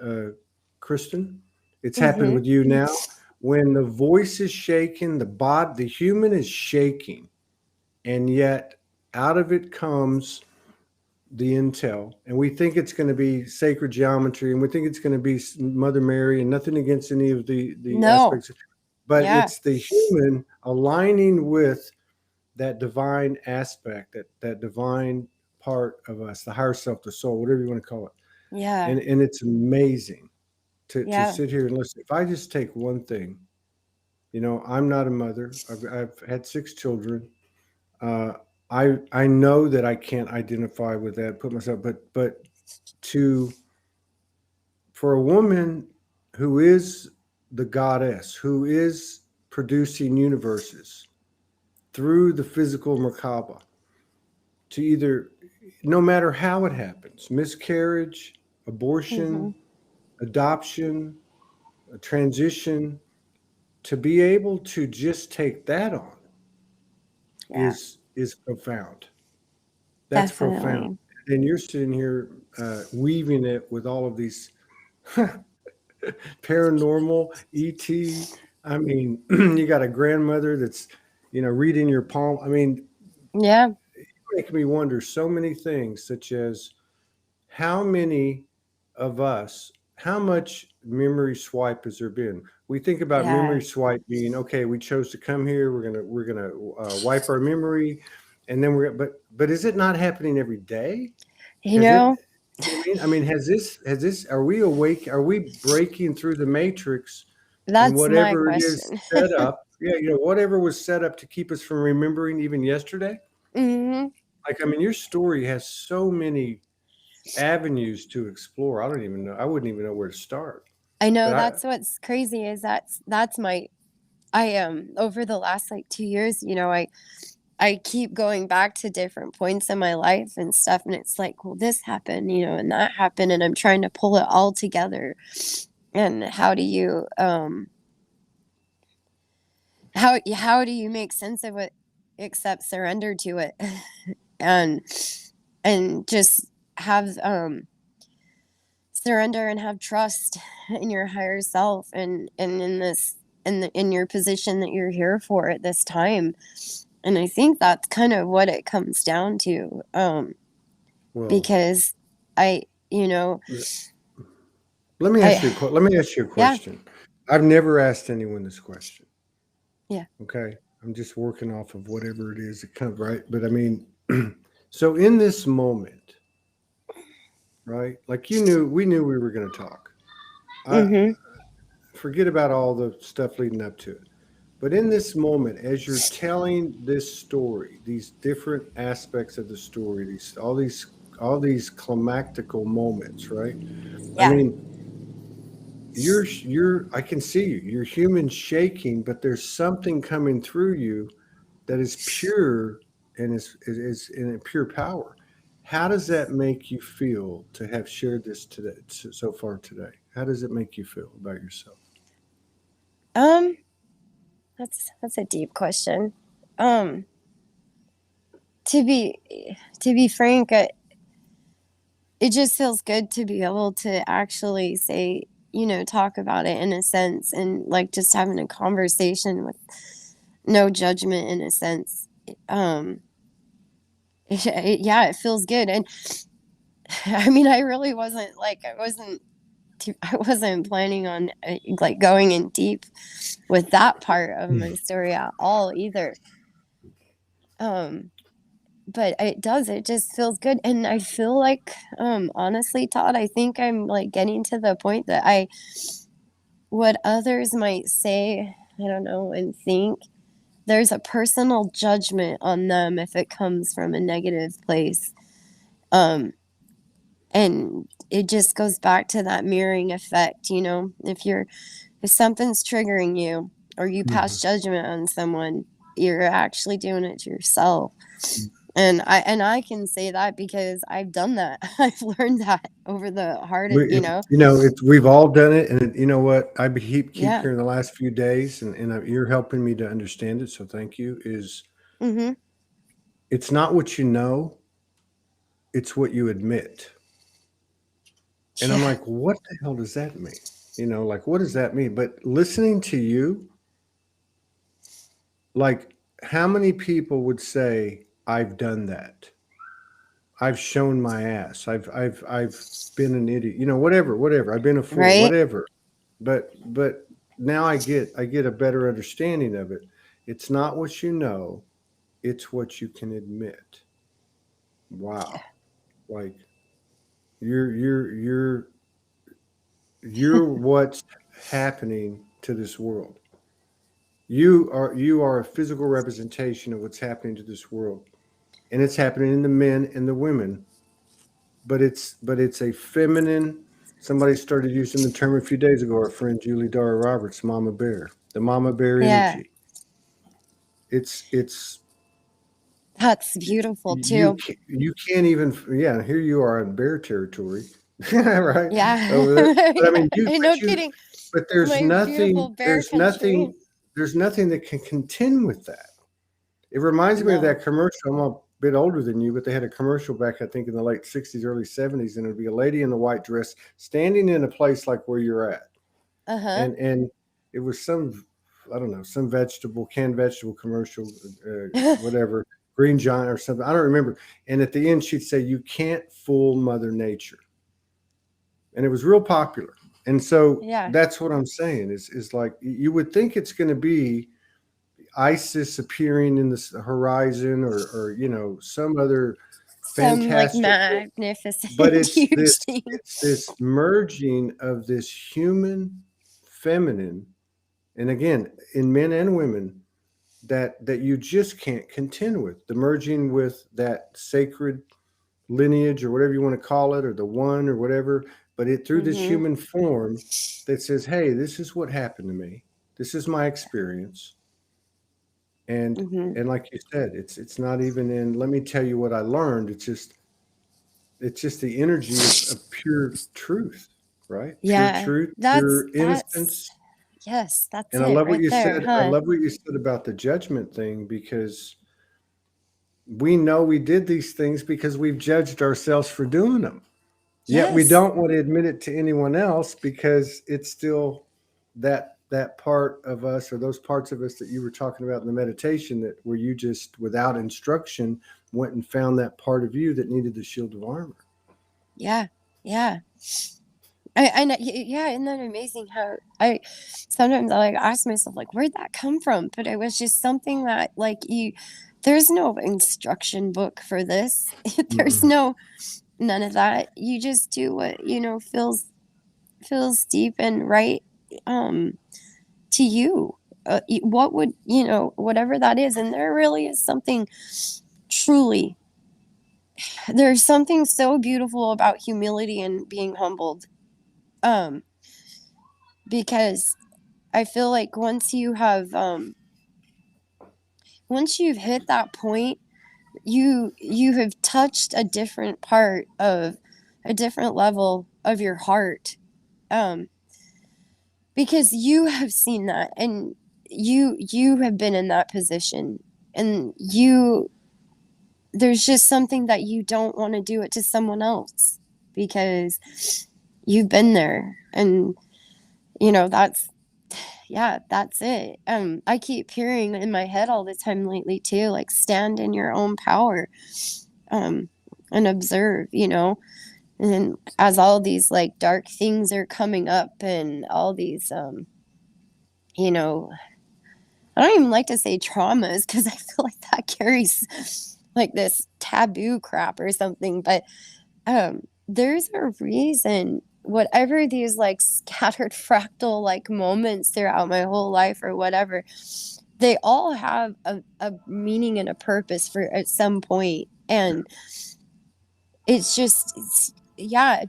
Kristen. It's happened Mhm. with you now. When the voice is shaking, the human is shaking, and yet out of it comes the intel, and we think it's going to be sacred geometry, and we think it's going to be Mother Mary, and nothing against any of the No. aspects, but Yeah. it's the human aligning with that divine aspect, that divine part of us, the higher self, the soul, whatever you want to call it. Yeah. And it's amazing to Yeah. sit here and listen. If I just take one thing, I'm not a mother. I've had 6 children. Uh, I know that I can't identify with that, put myself, but to for a woman who is the goddess, who is producing universes through the physical Merkaba, to either, no matter how it happens, miscarriage, abortion, Mhm. adoption, a transition, to be able to just take that on Yeah. is profound. That's profound. Definitely. And you're sitting here weaving it with all of these paranormal, ET. I mean, you got a grandmother that's, reading your palm. I mean, Yeah. making me wonder so many things, such as how many of us, how much memory swipe has there been? We think about Yeah. memory swipe being, okay, we chose to come here. We're gonna wipe our memory, and then but is it not happening every day? You Has it? know, You know what I mean? I mean, has this? Are we awake? Are we breaking through the matrix and that's my whatever it is question. set up? Yeah, whatever was set up to keep us from remembering even yesterday. Mhm. Like, I mean, your story has so many avenues to explore. I don't even know. I wouldn't even know where to start. I know But that's what's crazy is that's my I over the last like 2 years, you know, I keep going back to different points in my life and stuff, and it's like, well, this happened, you know, and that happened, and I'm trying to pull it all together. And how do you how do you make sense of it except surrender to it? and and just have surrender and have trust in your higher self, and in this in your position that you're here for at this time. And I think that's kind of what it comes down to, well, because I, you know, I let me ask you a yeah, question. I've never asked anyone this question. yeah. Okay, I'm just working off of whatever it is that comes right. But I mean, so in this moment, right? Like we knew we were going to talk. I Mhm. forget about all the stuff leading up to it. But in this moment, as you're telling this story, these different aspects of the story, all these climactical moments, right? I Yeah. mean, you're I can see you. You're human shaking, but there's something coming through you that is pure and is in a pure power. How does that make you feel to have shared this today so far today? How does it make you feel about yourself? Um, that's a deep question. Um, to be to be frank, it just feels good to be able to actually say. talk about it in a sense, and like just having a conversation with no judgment in a sense. Um, yeah, it feels good. And I mean, I really wasn't like, I wasn't planning on like going in deep with that part of my story at all either. Um, but it just feels good. And I feel like, honestly, Todd, I think I'm like getting to the point that what others might say, I don't know, and think, there's a personal judgment on them if it comes from a negative place. Um, and it just goes back to that mirroring effect, if something's triggering you or you pass Mhm. judgment on someone, you're actually doing it to yourself. And I can say that because I've done that. I've learned that over the hardest, We've all done it, and you know what? I keep Yeah. hearing the last few days, and you're helping me to understand it. So thank you. Mhm. It's not what you know; it's what you admit. And I'm Yeah. like, what the hell does that mean? Like, what does that mean? But listening to you, like, how many people would say, I've done that? I've shown my ass. I've been an idiot. Whatever. I've been a fool, Right? whatever. But now I get a better understanding of it. It's not what you know, it's what you can admit. Wow. Like you're you're what's happening to this world. You are a physical representation of what's happening to this world. And it's happening in the men and the women, but it's a feminine. Somebody started using the term a few days ago. Our friend Julie Dara Roberts, Mama Bear, the Mama Bear Yeah. energy. It's That's beautiful you too. can't, you can't even, yeah. Here you are in bear territory, right over there. Yeah. But I mean, you No but you kidding. but there's My nothing beautiful bear there's country. nothing there's nothing that can contend with that. It reminds me of No. that commercial. I'm a bit older than you, but they had a commercial back, I think, in the late 60s, early 70s, and it'd be a lady in a white dress standing in a place like where you're at. Uh-huh. And it was some, I don't know, some canned vegetable commercial, whatever, Green Giant or something. I don't remember. And at the end, she'd say, "You can't fool Mother Nature." And it was real popular. And so Yeah. that's what I'm saying is like you would think it's going to be ISIS appearing in the horizon, or some other Some like fantastical, but magnificent it's huge this thing. it's this merging of this human feminine, and again, in men and women, that you just can't contend with, the merging with that sacred lineage, or whatever you want to call it, or the one, or whatever, but it through this Mhm. human form that says, hey, this is what happened to me, this is my experience. and Mhm. and like you said, it's not even in, let me tell you what I learned. It's just the energy of pure truth, right? Pure Yeah. truth, That's pure that's innocence. yes, that's And I it love what right you there, said. I huh? love what you said about the judgment thing, because we know we did these things because we've judged ourselves for doing them. Yet we Yes. don't want to admit it to anyone else, because it's still that part of us, or those parts of us that you were talking about in the meditation, that where you just without instruction went and found that part of you that needed the shield of armor. Yeah. Yeah. Yeah, isn't that amazing how I sometimes I like ask myself like where'd that come from? But it was just something that like there's no instruction book for this. There's Mm-mm. no none of that. You just do what, feels deep and right um to you. What would, whatever that is, and there really is something truly, there's something so beautiful about humility and being humbled. Um because I feel like once you've hit that point, you have touched a different level of your heart. Um because you have seen that, and you have been in that position, and there's just something that you don't want to do it to someone else because you've been there. And That's yeah, that's it. I keep hearing in my head all the time lately too, like stand in your own power, um, and observe, and then as all these like dark things are coming up and all these, you know, I don't even like to say traumas because I feel like that carries like this taboo crap or something, but there's a reason whatever these like scattered fractal like moments throughout my whole life or whatever, they all have a meaning and a purpose for at some point. And yeah,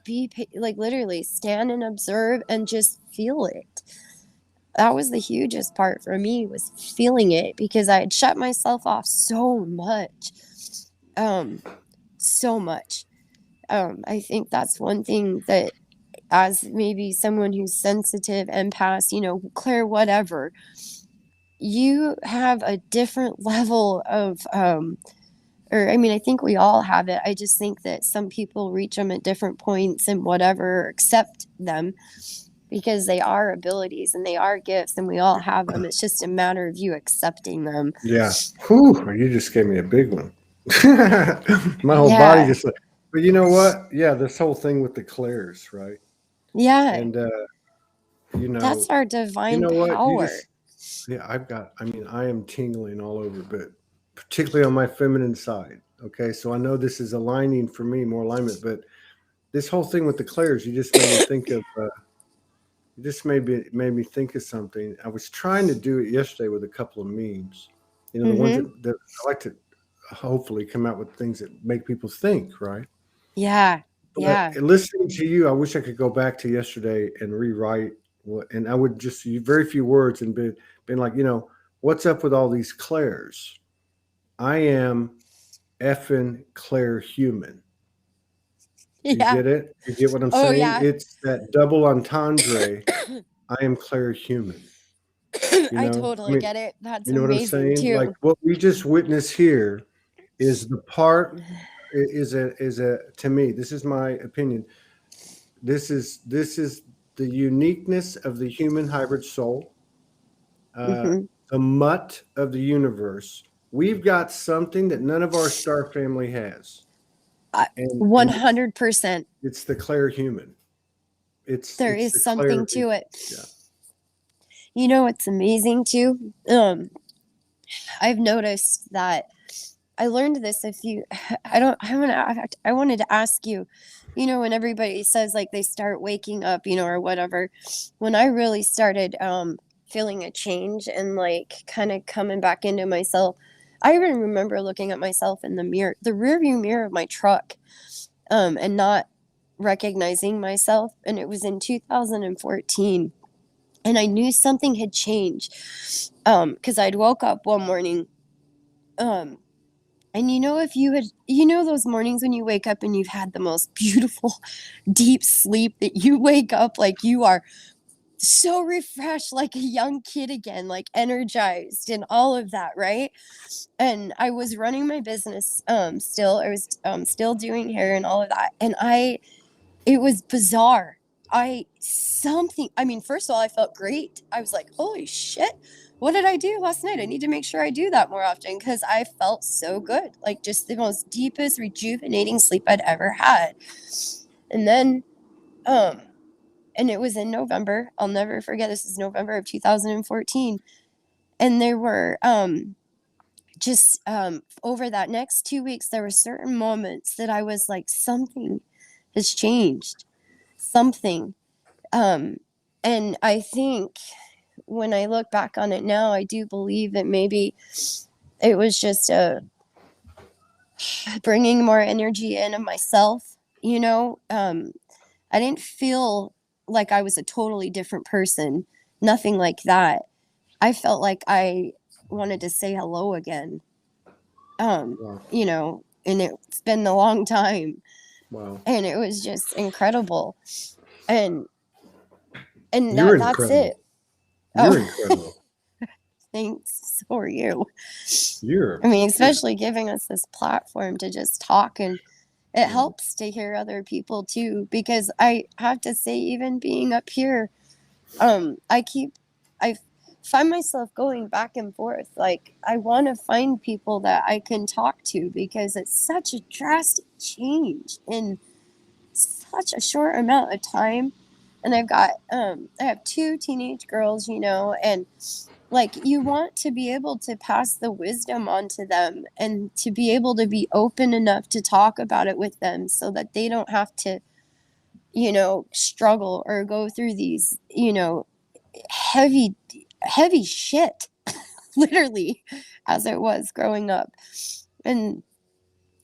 like literally stand and observe and just feel it. That was the hugest part for me, was feeling it, because I had shut myself off so much. Um, so much. I think that's one thing that, as maybe someone who's sensitive, empath, Claire, whatever, you have a different level of, or I mean, I think we all have it. I just think that some people reach them at different points and whatever, or accept them because they are abilities and they are gifts and we all have them. It's just a matter of you accepting them. Yeah. Whew, you just gave me a big one. My whole body Yeah. just like, but you know what? Yeah, this whole thing with the clairs, right? Yeah. And you That's know, our you divine know what? You power. just yeah, I mean, I am tingling all over, but particularly on my feminine side. Okay, so I know this is aligning for me, more alignment, but this whole thing with the clairs, you just made me think of. You just made me think of something. I was trying to do it yesterday with a couple of memes. You know, the ones Mm-hmm. that I like to hopefully come out with things that make people think, right? Yeah. But Yeah. listening to you, I wish I could go back to yesterday and rewrite what, and I would just use very few words and been like, what's up with all these Claires? I am effing Claire human. You Yeah. get it? You get what I'm Oh, saying? yeah. It's that double entendre. I am Claire human. I I totally mean, get it. That's you know what I'm amazing saying? Like too. what we just witnessed here is the part is a to me. This is my opinion. This is the uniqueness of the human hybrid soul, uh, Mm-hmm. the mutt of the universe. We've got something that none of our star family has, and 100%. it's the Claire human. There It's is the Claire something to human. it. Yeah. It's amazing too. I've noticed that I learned this a few. I wanted to ask you, when everybody says like they start waking up, or whatever, when I really started feeling a change and like kind of coming back into myself, I even remember looking at myself in the mirror, the rearview mirror of my truck, and not recognizing myself. And it was in 2014. And I knew something had changed. Because I'd woke up one morning. Um, and if you had, those mornings when you wake up and you've had the most beautiful, deep sleep, that you wake up like you are so refreshed, like a young kid again, like energized and all of that, right? And I was running my business still. I was still doing hair and all of that. And it was bizarre. I mean, first of all, I felt great. I was like, holy shit, what did I do last night? I need to make sure I do that more often, because I felt so good. Like just the most deepest, rejuvenating sleep I'd ever had. And then, um, and it was in November. I'll never forget. This is November of 2014. And there were, just over that next 2 weeks, there were certain moments that I was like, something has changed. Something. Um, and I think when I look back on it now, I do believe that maybe it was just bringing more energy in of myself. I didn't feel like I was a totally different person. Nothing like that. I felt like I wanted to say hello again. Wow. And it's been a long time, Wow. and it was just incredible. And You're that's incredible. it. You're Oh, incredible. thanks. So are you. You're I mean, yeah. especially giving us this platform to just talk, and it Yeah. helps to hear other people too, because I have to say, even being up here I find myself going back and forth. Like, I want to find people that I can talk to because it's such a drastic change in such a short amount of time. And I have two teenage girls, and like, you want to be able to pass the wisdom on to them and to be able to be open enough to talk about it with them so that they don't have to, struggle or go through these, heavy, heavy shit, literally, as it was growing up. And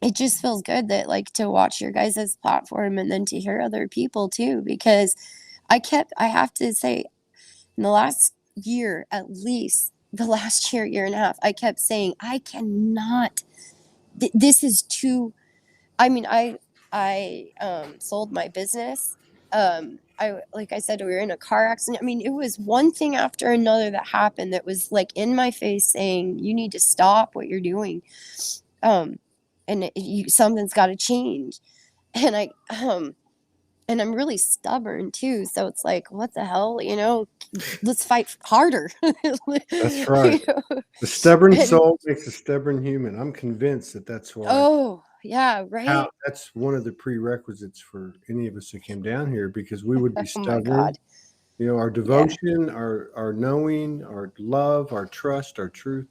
it just feels good that, like, to watch your guys' platform and then to hear other people too, because I have to say, in the last year, at least the last year and a half, I kept saying, I cannot, this is too, I mean, I sold my business. Like I said, we were in a car accident. I mean, it was one thing after another that happened that was like in my face saying, you need to stop what you're doing. Um, and something's got to change. And and I'm really stubborn too. So it's like, what the hell, let's fight harder. That's right. The stubborn soul makes a stubborn human. I'm convinced that that's why. Oh, yeah, right. That's one of the prerequisites for any of us who came down here, because we would be Oh my stubborn. God. Our Yeah. devotion, our knowing, our love, our trust, our truth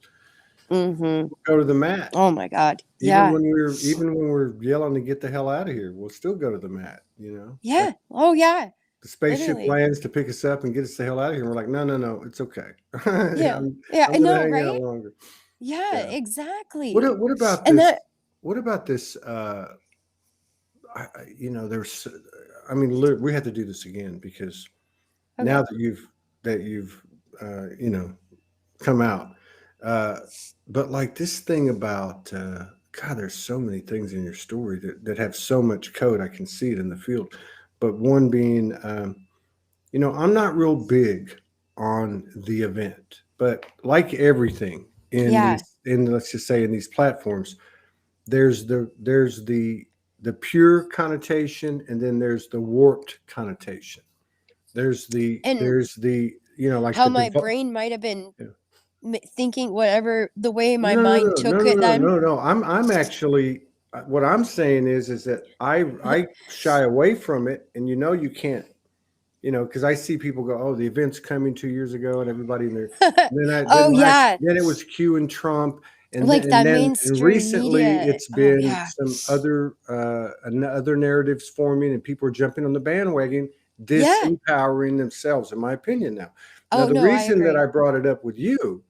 Mm-hmm. will go to the mat. Oh my God. Even Yeah. when we're yelling to get the hell out of here, we'll still go to the mat. Like Yeah. Oh yeah. the spaceship Literally. lands to pick us up and get us the hell out of here. And we're like, no, no, no, it's okay. Yeah. I'm, Yeah. I'm I gonna know, hang out right? longer. Yeah, Yeah. exactly. What about And this? that, What about this? There's. I mean, we have to do this again, because now okay. that you've come out. Uh, but like this thing about God, there's so many things in your story that have so much code. I can see it in the field. But one being, I'm not real big on the event, but like everything Yeah. let's just say in these platforms, there's the pure connotation, and then there's the warped connotation. And Like how the my brain might have been yeah. thinking whatever the way my No, no, mind no, no, took no, it no, then. no, no. I'm actually what I'm saying is that I shy away from it, and you can't, because I see people go, oh, the event's coming 2 years ago, and everybody in there. And then Oh yeah. then it was Q and Trump, and Like that mainstream recently media. it's Oh been yeah. some other narratives forming, and people are jumping on the bandwagon, Yeah. disempowering themselves, in my opinion. Now Oh the no, I reason that agree. I brought it up with you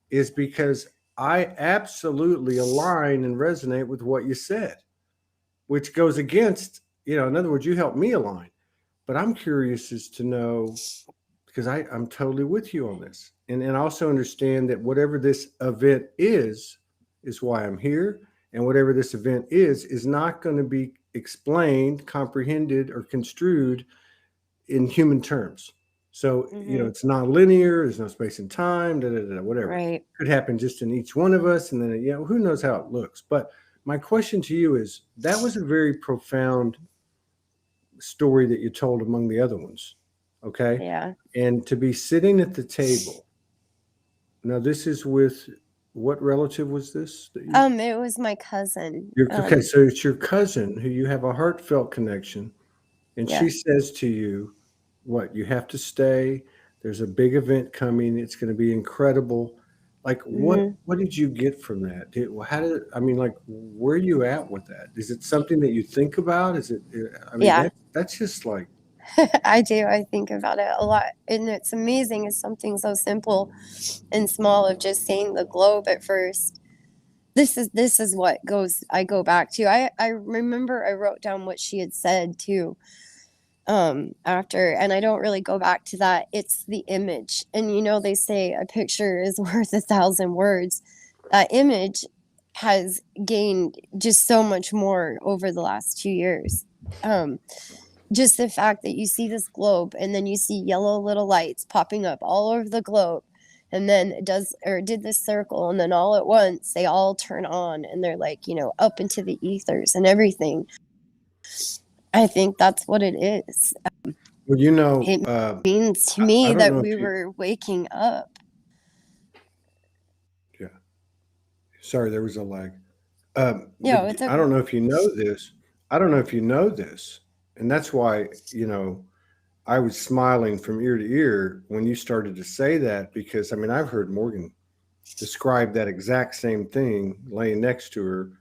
is because I absolutely align and resonate with what you said, which goes against, in other words, you helped me align. But I'm curious as to know, because I'm totally with you on this. And also understand that whatever this event is why I'm here. And whatever this event is not going to be explained, comprehended, or construed in human terms. So, Mm-hmm. it's not linear, there's no space and time, whatever. Right. Could happen just in each one of us. And then, who knows how it looks. But my question to you is, that was a very profound story that you told among the other ones. Okay. Yeah. And to be sitting at the table. Now, this is with what relative was this that you? It was my cousin. Okay, so it's your cousin who you have a heartfelt connection, and Yeah. she says to you, "What, you have to stay? There's a big event coming. It's going to be incredible." Like, Mm-hmm. what did you get from that? I mean, like, where are you at with that? Is it something that you think about? Is it? I mean, Yeah. that's just like, I do. I think about it a lot. And it's amazing. It's something so simple and small of just saying the globe at first. This is what I go back to. I remember I wrote down what she had said too. After, and I don't really go back to that. It's the image. And they say a picture is worth 1,000 words. That image has gained just so much more over the last 2 years. Just the fact that you see this globe and then you see yellow little lights popping up all over the globe, and then it did this circle, and then all at once they all turn on and they're like, up into the ethers and everything. I think that's what it is. Well, you know, It means to I me don't that know we if you, were waking up. yeah, sorry, there was a lag. Yeah, But it's I okay. don't know if you know this. I don't know if you know this. And that's why, I was smiling from ear to ear when you started to say that, because I mean, I've heard Morgan describe that exact same thing laying next to her,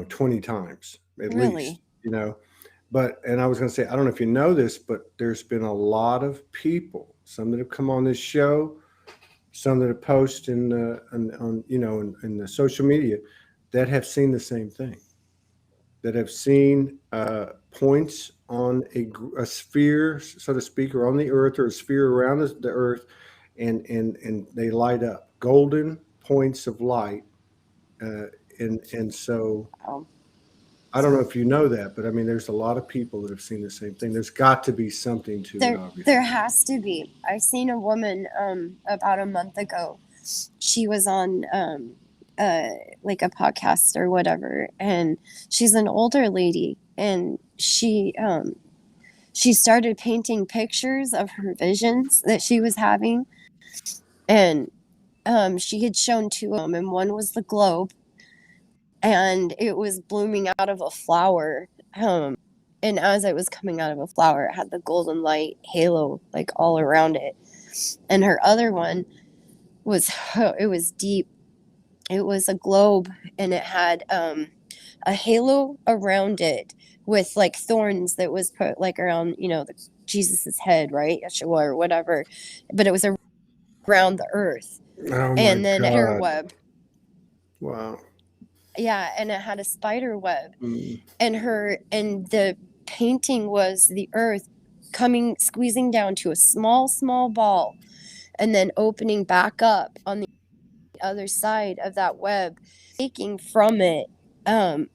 20 times at least, Really. But, and I was going to say, I don't know if you know this, but there's been a lot of people, some that have come on this show, some that have posted in the social media, that have seen the same thing, that have seen points on a sphere, so to speak, or on the earth, or a sphere around the earth, and they light up golden points of light. Uh, and so Um, I don't know if you know that, but I mean, there's a lot of people that have seen the same thing. There's got to be something to it, there obviously. has to be. I seen a woman about a month ago. She was on uh like a podcast or whatever, and she's an older lady, and she started painting pictures of her visions that she was having, and she had shown two of them, and one was the globe, and it was blooming out of a flower. And as it was coming out of a flower, it had the golden light halo like all around it. And her other one was it was deep. It was a globe, and it had a halo around it with like thorns that was put like around Jesus's head, right, Yeshua or whatever, but it was around the earth, Oh my and then a spider God. web. Wow. Yeah, and it had a spider web, Mm. and the painting was the earth coming squeezing down to a small ball, and then opening back up on the other side of that web, taking from it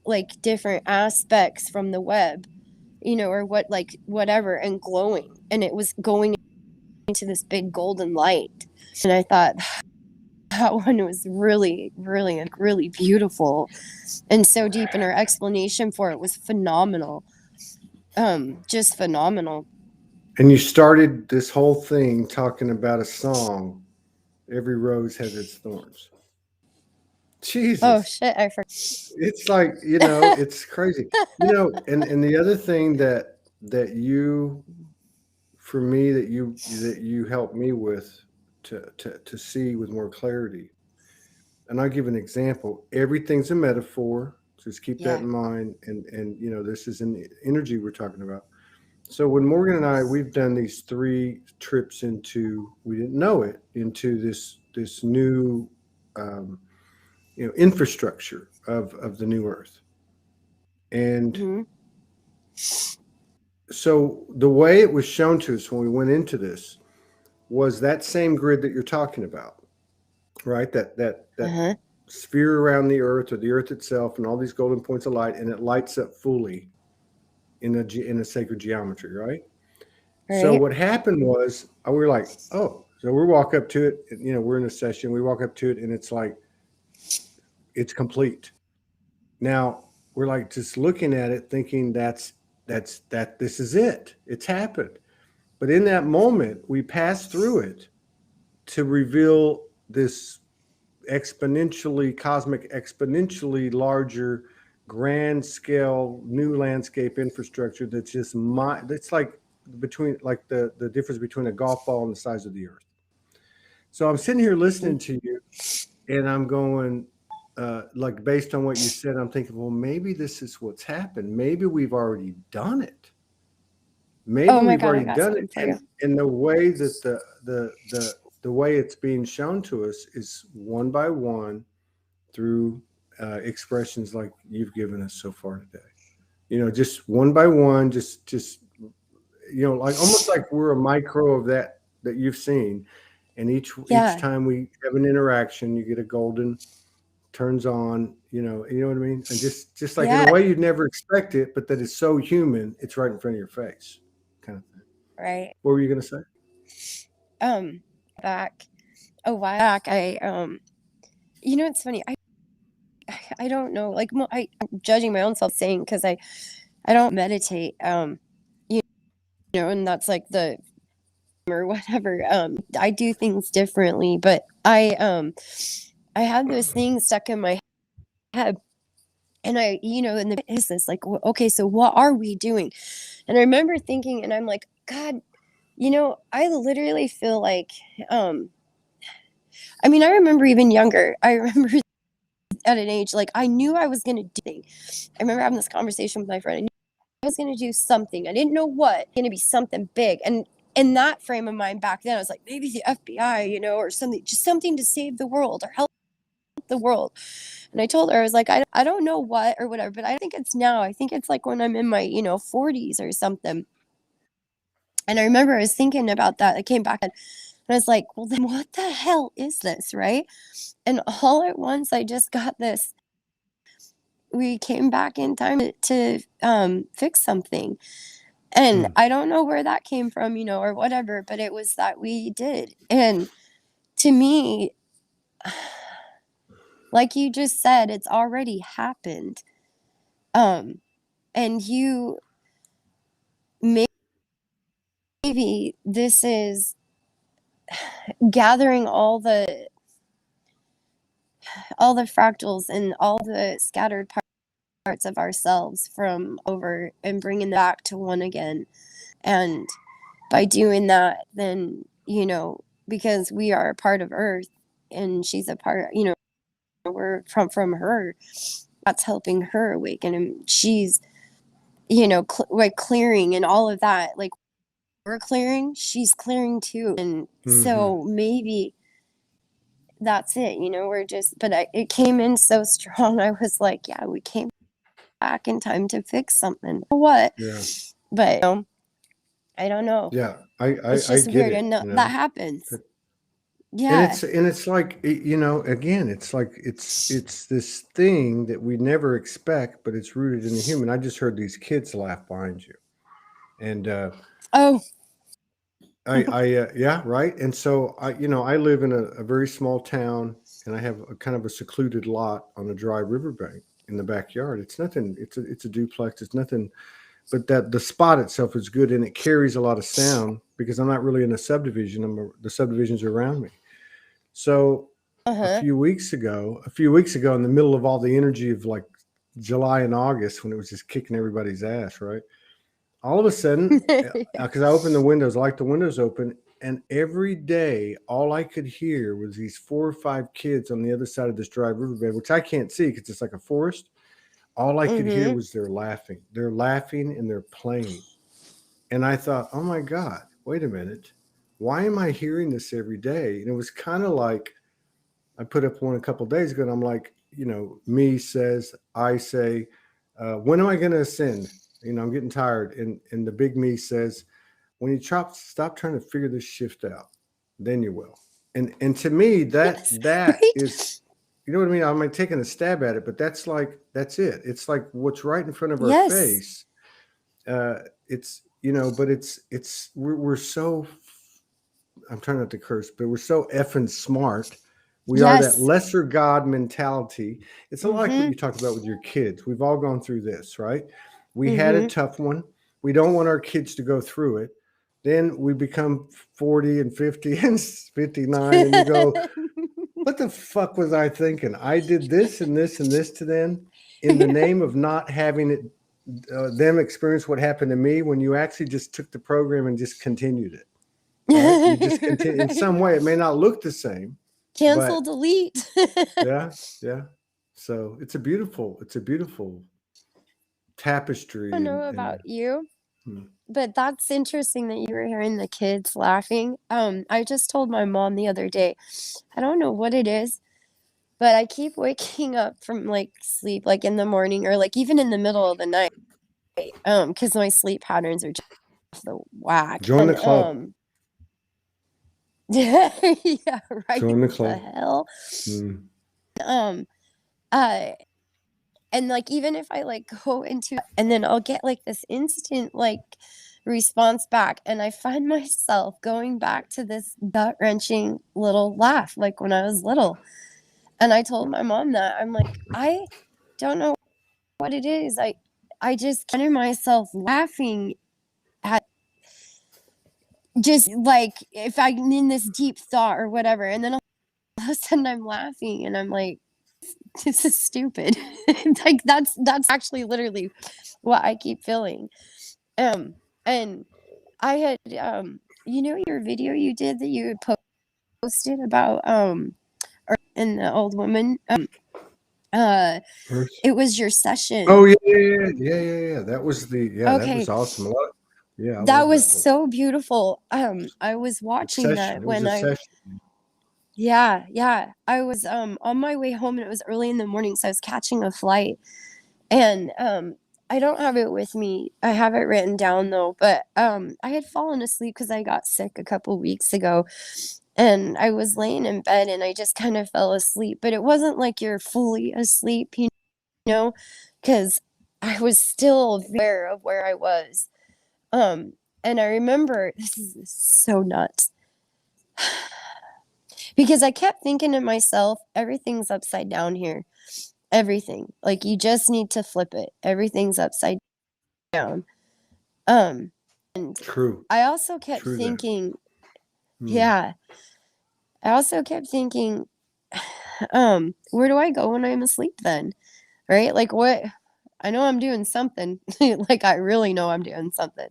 like different aspects from the web, or what, like whatever, and glowing, and it was going into this big golden light. And I thought that one was really really beautiful, and so deep, and her explanation for it was phenomenal. Just phenomenal. And you started this whole thing talking about a song, Every Rose Has Its Thorns. Oh Jesus. shit, I It's like, forgot. it's crazy. And the other thing that you, for me, that you helped me with to see with more clarity. And I'll give an example. Everything's a metaphor. Just keep that Yeah. in mind. And this is an energy we're talking about. So when Morgan and I, we've done these 3 trips into, we didn't know it, into this new infrastructure of the new earth. And Hmm. so the way it was shown to us when we went into this was that same grid that you're talking about, right? That Uh-huh. sphere around the earth, or the earth itself, and all these golden points of light, and it lights up fully in a sacred geometry, right? So Right. what happened was, we were like, oh, so we walk up to it, we're in a session, we walk up to it, and it's like, it's complete. Now we're like just looking at it, thinking that this is it. It's happened. But in that moment, we pass through it to reveal this cosmic, exponentially larger, grand scale, new landscape infrastructure that's that's like the difference between a golf ball and the size of the earth. So I'm sitting here Mhm. listening to you, and I'm going, like, based on what you said, I'm thinking, well, maybe this is what's happened. Maybe we've already done it. Maybe Oh my we've God, I already got done it. something for you. And the way that the way it's being shown to us is one by one through expressions like you've given us so far today. Just one by one, just like almost like we're a micro of that you've seen. And each Yeah. time we have an interaction, you get a golden turns on. You know what I mean? And just like in a Yeah. way you'd never expect it, but that is so human, it's right in front of your face, kind of thing. Right. What were you going to say? Um, back a while back, it's funny. I don't know. Like, I'm judging my own self saying, because I don't meditate. You and that's like the or whatever. I do things differently, but I had those things stuck in my head. And I, and the is this like, okay, so what are we doing? And I remember thinking, and I'm like, God, I literally feel like, I mean, I remember even younger. I remember at an age like I knew I was gonna do. I remember having this conversation with my friend. I knew I was gonna do something. I didn't know what. Gonna be something big. And in that frame of mind back then, I was like, maybe the FBI, or something, just something to save the world or help the world. And I told her, I was like, I don't know what or whatever, but I think it's now. I think it's like when I'm in my, 40s or something. And I remember I was thinking about that. I came back and I was like, well, then what the hell is this, right? And all at once, I just got this. We came back in time to fix something. And I don't know where that came from, or whatever, but it was that we did. And to me, like you just said, it's already happened. And you maybe this is gathering all the fractals and all the scattered parts of ourselves from over and bringing them back to one again. And by doing that, then, because we are a part of Earth and she's a part, we're from her, that's helping her awaken. And she's, like clearing and all of that. Like we're clearing, she's clearing too. And so maybe that's it, we're just, but it came in so strong. I was like, yeah, we came back in time to fix something. What? Yeah. But I don't know. Yeah, It's I just get weird, it. and that happens. And Yeah. it's like again, it's like it's this thing that we never expect, but it's rooted in the human. I just heard these kids laugh behind you, and Oh. yeah, right. And so I live in a very small town, and I have a kind of a secluded lot on a dry riverbank in the backyard. It's nothing. It's a duplex. It's nothing. But that the spot itself is good, and it carries a lot of sound because I'm not really in a subdivision. The subdivisions are around me. So a few weeks ago, in the middle of all the energy of like July and August, when it was just kicking everybody's ass, right? All of a sudden, because I opened the windows, I like the windows open, and every day, all I could hear was these 4 or 5 kids on the other side of this dry riverbed, which I can't see because it's like a forest. All I could hear was they're laughing. They're laughing and they're playing. And I thought, oh my God, wait a minute. Why am I hearing this every day? And it was kind of like I put up one a couple of days ago, and I'm like, me says, I say, when am I going to ascend? I'm getting tired. And the big me says, when you stop trying to figure this shift out, then you will. And to me, that Right? is, you know what I mean? I'm like taking a stab at it, but that's it. It's like what's right in front of our Yes. face. It's, but we're so, I'm trying not to curse, but we're so effing smart. We are that lesser God mentality. It's a lot like what you talked about with your kids. We've all gone through this, right? We had a tough one. We don't want our kids to go through it. Then we become 40 and 50 and 59, and you go, what the fuck was I thinking? I did this and this and this to them in the name of not having it, them experience what happened to me, when you actually just took the program and just continued it. Right? You just continue in some way. It may not look the same. Cancel, delete. Yeah. So it's a beautiful tapestry. I don't know about you, but that's interesting that you were hearing the kids laughing. I just told my mom the other day, I don't know what it is, but I keep waking up from like sleep, like in the morning or like even in the middle of the night, because my sleep patterns are just off the whack. Join the club. Yeah, right. Join the What club. the hell? And like even if I like go into and then I'll get like this instant like response back, and I find myself going back to this gut-wrenching little laugh like when I was little. And I told my mom that. I'm like, I don't know what it is. I just find myself laughing at just like if I'm in this deep thought or whatever, and then all of a sudden I'm laughing and I'm like, this is stupid. Like that's actually literally what I keep feeling. And I had your video you did that you had posted about and the old woman uh First. it was your Oh session. yeah, yeah, yeah, yeah, yeah, yeah. That was Okay, awesome. Yeah, I that love was that one. so beautiful. I was The watching session. that It was when a I session. yeah, I was on my way home and it was early in the morning, so I was catching a flight. And I don't have it with me. I have it written down though, but I had fallen asleep because I got sick a couple weeks ago, and I was laying in bed and I just kind of fell asleep. But it wasn't like you're fully asleep, know, because I was still aware of where I was. Um, and I remember this is so nuts because I kept thinking to myself, everything's upside down here. Everything. Like you just need to flip it. Everything's upside down. Um, and True. I also kept True that. thinking, Hmm. yeah, I also kept thinking, where do I go when I'm asleep then? Right? Like what I know I'm doing something. Like I really know I'm doing something.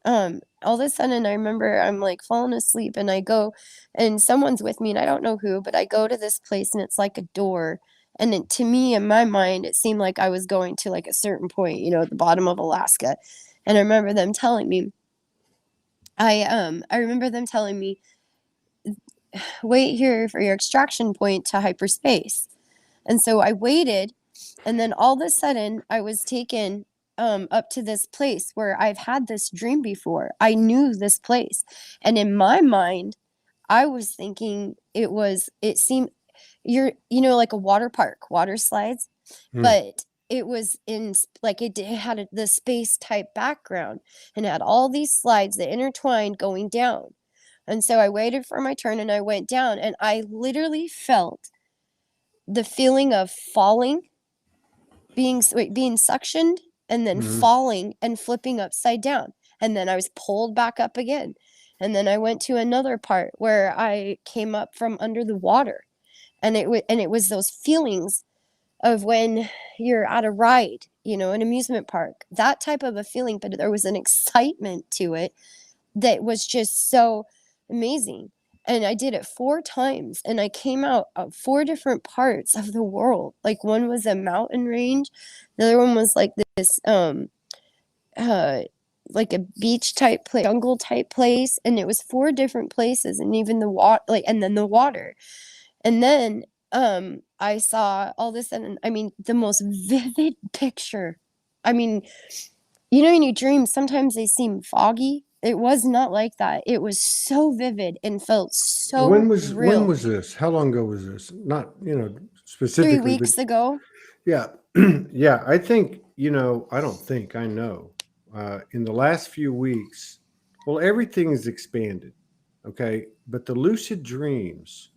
All of a sudden I remember I'm like falling asleep and I go and someone's with me and I don't know who, but I go to this place and it's like a door. And to me, in my mind, it seemed like I was going to like a certain point, at the bottom of Alaska. And I remember them telling me, I remember them telling me, wait here for your extraction point to hyperspace. And so I waited, and then all of a sudden I was taken up to this place where I've had this dream before. I knew this place. And in my mind, I was thinking it seemed like a water park, water slides, Hmm. but it was in like it had the space type background and had all these slides that intertwined going down. And so I waited for my turn and I went down and I literally felt the feeling of falling, being suctioned and then Hmm. falling and flipping upside down. And then I was pulled back up again. And then I went to another part where I came up from under the water. And it was those feelings of when you're at a ride, an amusement park. That type of a feeling, but there was an excitement to it that was just so amazing. And I did it 4 times and I came out of 4 different parts of the world. Like one was a mountain range, the other one was like this uh like a beach type place, jungle type place, and it was 4 different places and even the water, like, and then the water. And then I saw all this and I mean the most vivid picture. I mean, when you dream, sometimes they seem foggy. It was not like that. It was so vivid and felt When so was real. this? How long ago was this? Not, Three specifically, but weeks ago. yeah. Yeah, I think, I don't think, I know. In the last few weeks, well, everything is expanded. Okay, but the lucid dreams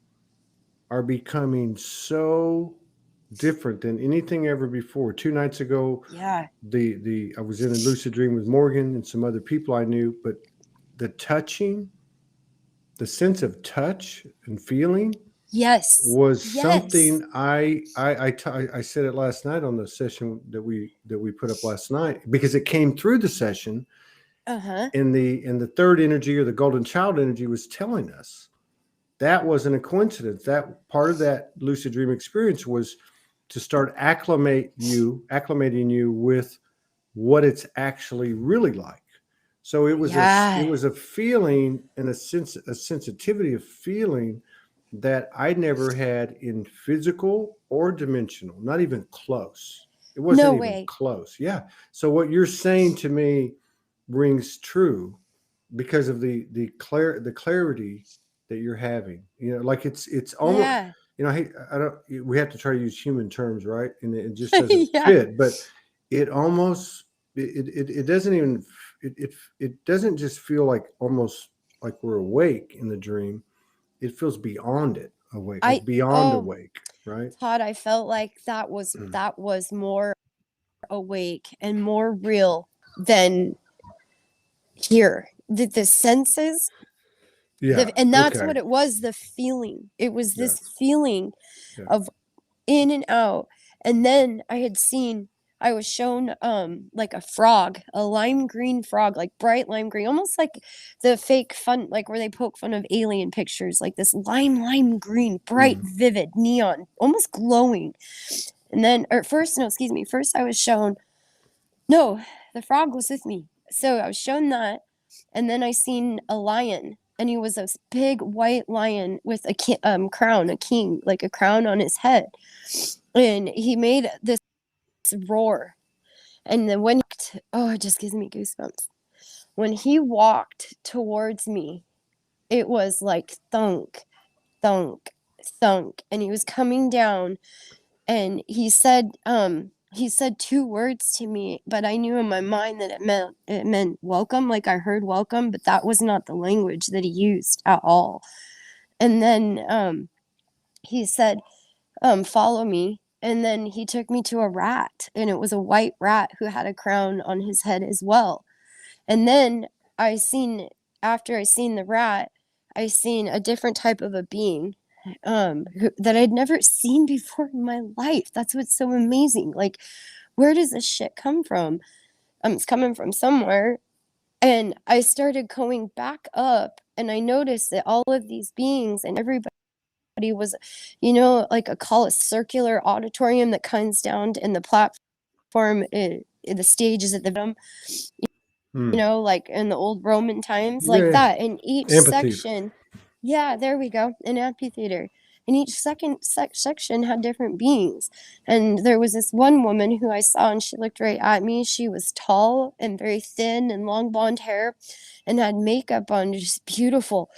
are becoming so different than anything ever before. 2 nights ago, Yeah. the I was in a lucid dream with Morgan and some other people I knew, but the touching, the sense of touch and feeling Yes. was Yes. something I said it last night on the session that we put up last night because it came through the session, Uh-huh. and the third energy or the golden child energy was telling us that wasn't a coincidence. That part of that lucid dream experience was to start acclimating you with what it's actually really like. So it Yeah. was a feeling and a sensitivity of feeling that I never had in physical or dimensional, not even close. It No wasn't even way. close. Yeah. So what you're saying to me rings true because of the clarity that you're having. Like it's almost, Yeah. I don't, we have to try to use human terms, right? And it just doesn't Yeah. fit, but it almost, it doesn't even, it doesn't just feel like almost like we're awake in the dream. It feels beyond it awake, I like beyond oh, awake, right? Todd, I felt like that was more awake and more real than here. the senses, Yeah. and that's Okay. what it was, the feeling. It was Yeah. this feeling Yeah. of in and out. And then I was shown like a frog, a lime green frog, like bright lime green, almost like the fake fun, like where they poke fun of alien pictures, like this lime green, bright, Mm. vivid, neon, almost glowing. And then, or first, no, excuse me, first I was shown, no, the frog was with me. So I was shown that, and then I seen a lion, and he was a big white lion with a crown, a king, like a crown on his head, and he made this roar. And then oh, it just gives me goosebumps. When he walked towards me, it was like thunk, thunk, thunk, and he was coming down, and he said two words to me, but I knew in my mind that it meant welcome, like I heard welcome, but that was not the language that he used at all. And then he said, follow me. And then he took me to a rat, and it was a white rat who had a crown on his head as well. And then I seen, after I seen the rat, I seen a different type of a being that I'd never seen before in my life. That's what's so amazing. Like, where does this shit come from? It's coming from somewhere. And I started going back up, and I noticed that all of these beings and everybody was, like a circular auditorium that comes down, and the platform, the stage is at the bottom, Mm. like in the old Roman times, like Yeah. that. In each Empathy. section, yeah, there we go, an amphitheater. And each section had different beings. And there was this one woman who I saw, and she looked right at me. She was tall and very thin and long blonde hair and had makeup on, just beautiful.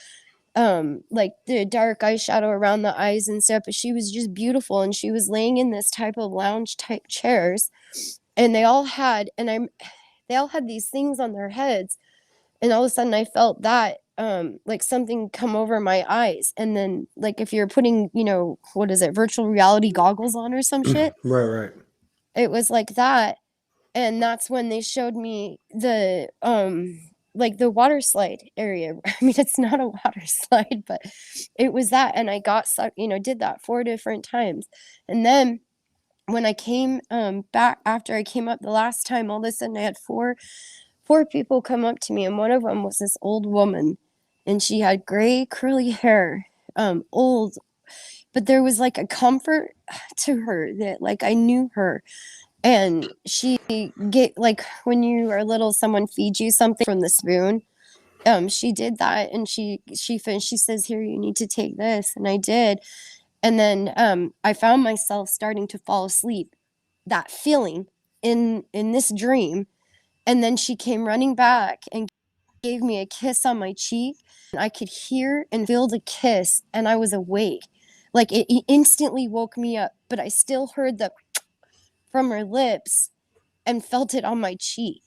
Like the dark eyeshadow around the eyes and stuff, but she was just beautiful. And she was laying in this type of lounge type chairs. And they all had these things on their heads, and all of a sudden I felt that like something come over my eyes. And then, like, if you're putting, what is it, virtual reality goggles on or some shit, Right. Right. it was like that. And that's when they showed me the like the water slide area. I mean, it's not a water slide, but it was that. And I got stuck, did that 4 different times. And then when I came back after I came up the last time, all of a sudden I had four people come up to me, and one of them was this old woman, and she had gray curly hair, old, but there was like a comfort to her that, like, I knew her. And she get, like, when you are little, someone feeds you something from the spoon. She did that, and she finished. She says, "Here, you need to take this," and I did. And then I found myself starting to fall asleep. That feeling in this dream. And then she came running back and gave me a kiss on my cheek. And I could hear and feel the kiss, and I was awake. Like, it instantly woke me up, but I still heard the from her lips and felt it on my cheek.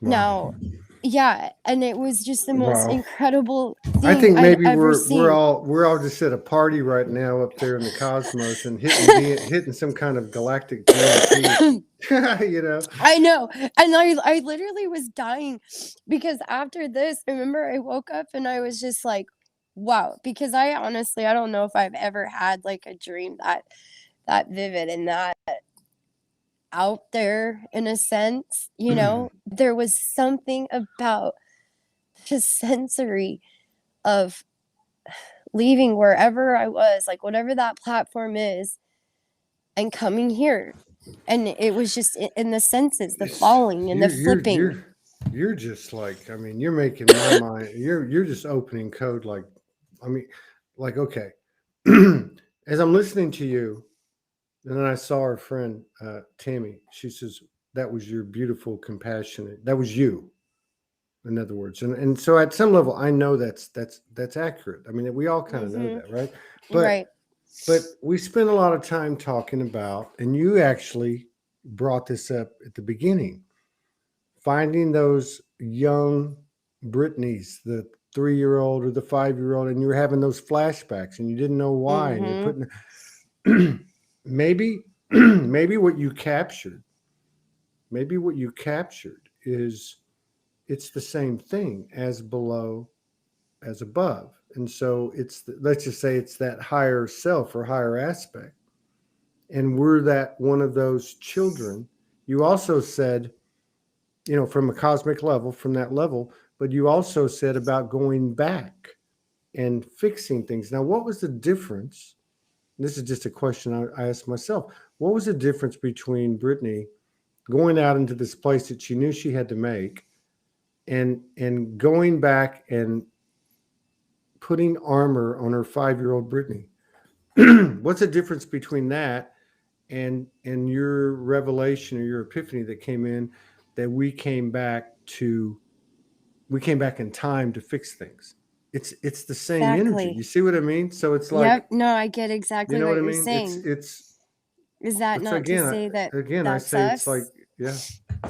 Wow. Now, yeah, and it was just the most Wow. incredible I thing think I'd maybe ever we're seen. all just at a party right now up there in the cosmos and hitting some kind of galactic DMT. You know. I know. And I literally was dying, because after this, I remember I woke up and I was just like, wow, because I honestly, I don't know if I've ever had like a dream that vivid and that out there, in a sense. There was something about the sensory of leaving wherever I was, like whatever that platform is, and coming here. And it was just in the senses, the It's, falling and the flipping. you're just like, I mean, you're making my mind. You're just opening code. Like, I mean, like, okay. As I'm listening to you, and then I saw our friend Tammy. She says that was your beautiful, compassionate. That was you, in other words. And so at some level, I know that's accurate. I mean, we all kind of know Hmm. that, right? But Right. but we spent a lot of time talking about, and you actually brought this up at the beginning, finding those young Brittany's, the 3-year-old or the 5-year-old, and you were having those flashbacks and you didn't know why, and you're Hmm. putting maybe maybe what you captured is it's the same thing as below as above. And so let's just say it's that higher self or higher aspect. And we're that one of those children. You also said, from a cosmic level, from that level, but you also said about going back and fixing things. Now, what was the difference? This is just a question I asked myself. What was the difference between Brittany going out into this place that she knew she had to make and going back and putting armor on her 5-year-old Brittany? What's the difference between that and your revelation or your epiphany that came in that we came back in time to fix things? It's the same energy. You Exactly. see what I mean? So it's like, Yep. No, I get you exactly know what what I you're mean? saying. Is that It's not to again, say that I that's say it's like, us yeah.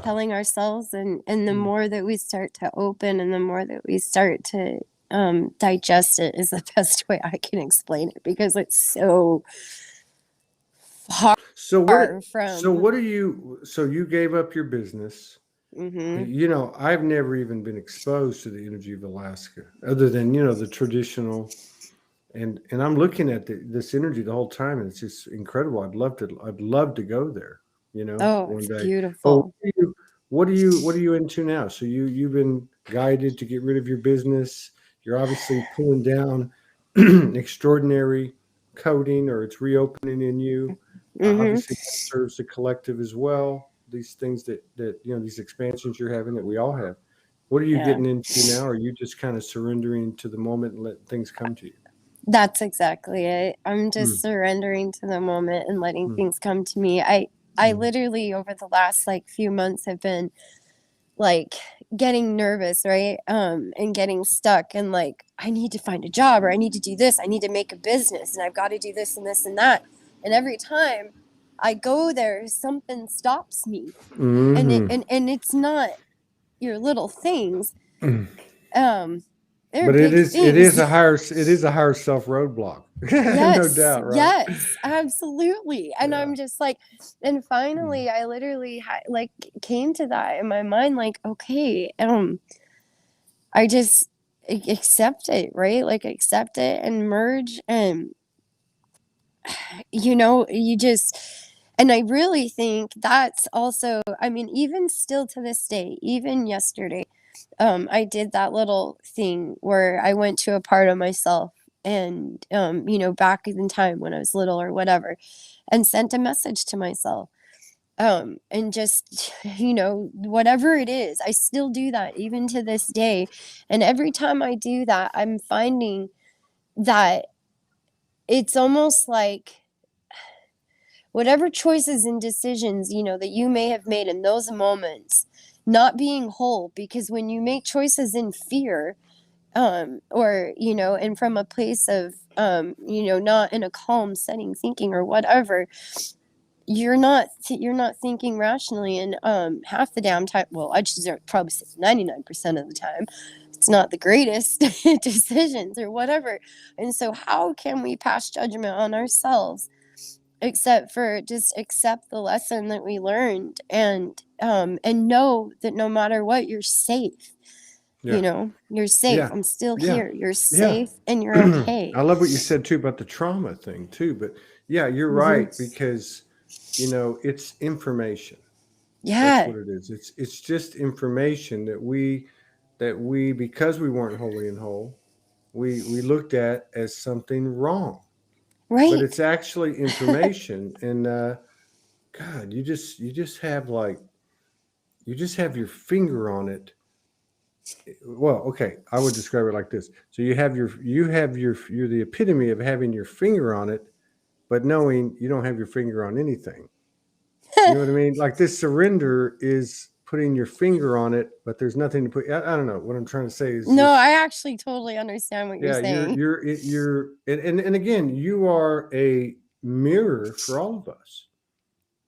telling ourselves, and the Mm. more that we start to open and the more that we start to digest it is the best way I can explain it, because it's so So far from. so you gave up your business. Hmm. I've never even been exposed to the energy of Alaska other than, the traditional, and I'm looking at this energy the whole time, and it's just incredible. I'd love to go there, Oh, one it's day. But beautiful. what are you into now? So you've been guided to get rid of your business. You're obviously pulling down extraordinary coding, or it's reopening in you. Hmm. Obviously, that serves the collective as well. These things that these expansions you're having that we all have. What are you Yeah, getting into now? Are you just kind of surrendering to the moment and let things come to you? that's exactly it. I'm Mm, just surrendering to the moment and letting mm, things come to me. I mm, literally over the last like few months have been like getting nervous, right? And getting stuck, and like I need to find a job, or I need to do this, I need to make a business, and I've got to do this and this and that. And every time I go there, something stops me. And mm-hmm. and it's not your little things. Mm. Um they're But big things. it is a higher self roadblock, no Yes, doubt, right? yes, absolutely. And Yeah. I'm just like, and Mm, finally I literally like came to that in my mind, like, okay, I just accept it, right? Like accept it and merge, and you just, and I really think that's also, I mean, even still to this day, even yesterday, I did that little thing where I went to a part of myself, and back in time when I was little or whatever, and sent a message to myself, and just whatever it is, I still do that even to this day. And every time I do that, I'm finding that it's almost like whatever choices and decisions that you may have made in those moments not being whole, because when you make choices in fear, or and from a place of not in a calm setting thinking or whatever, you're not thinking rationally. And half the damn time, well, I should probably say 99% of the time, it's not the greatest decisions or whatever. And so how can we pass judgment on ourselves except for just accept the lesson that we learned, and know that no matter what, you're safe. yeah. You're safe. Yeah. I'm still Yeah. here. You're Yeah. safe and you're I okay. love what you said too about the trauma thing too. But yeah, you're Hmm. right, because it's information. That's Yeah. what it is. It's just information that we because we weren't holy and whole, we looked at as something wrong. But it's Right. actually information. And God, you just have your finger on it. Well, okay, I would describe it like this. So you're the epitome of having your finger on it, but knowing you don't have your finger on anything. You know what I mean? Like this surrender is putting your finger on it, but there's nothing to put. I don't know what I'm trying to say is No, just, I actually totally understand what you're yeah. saying. And again, you are a mirror for all of us.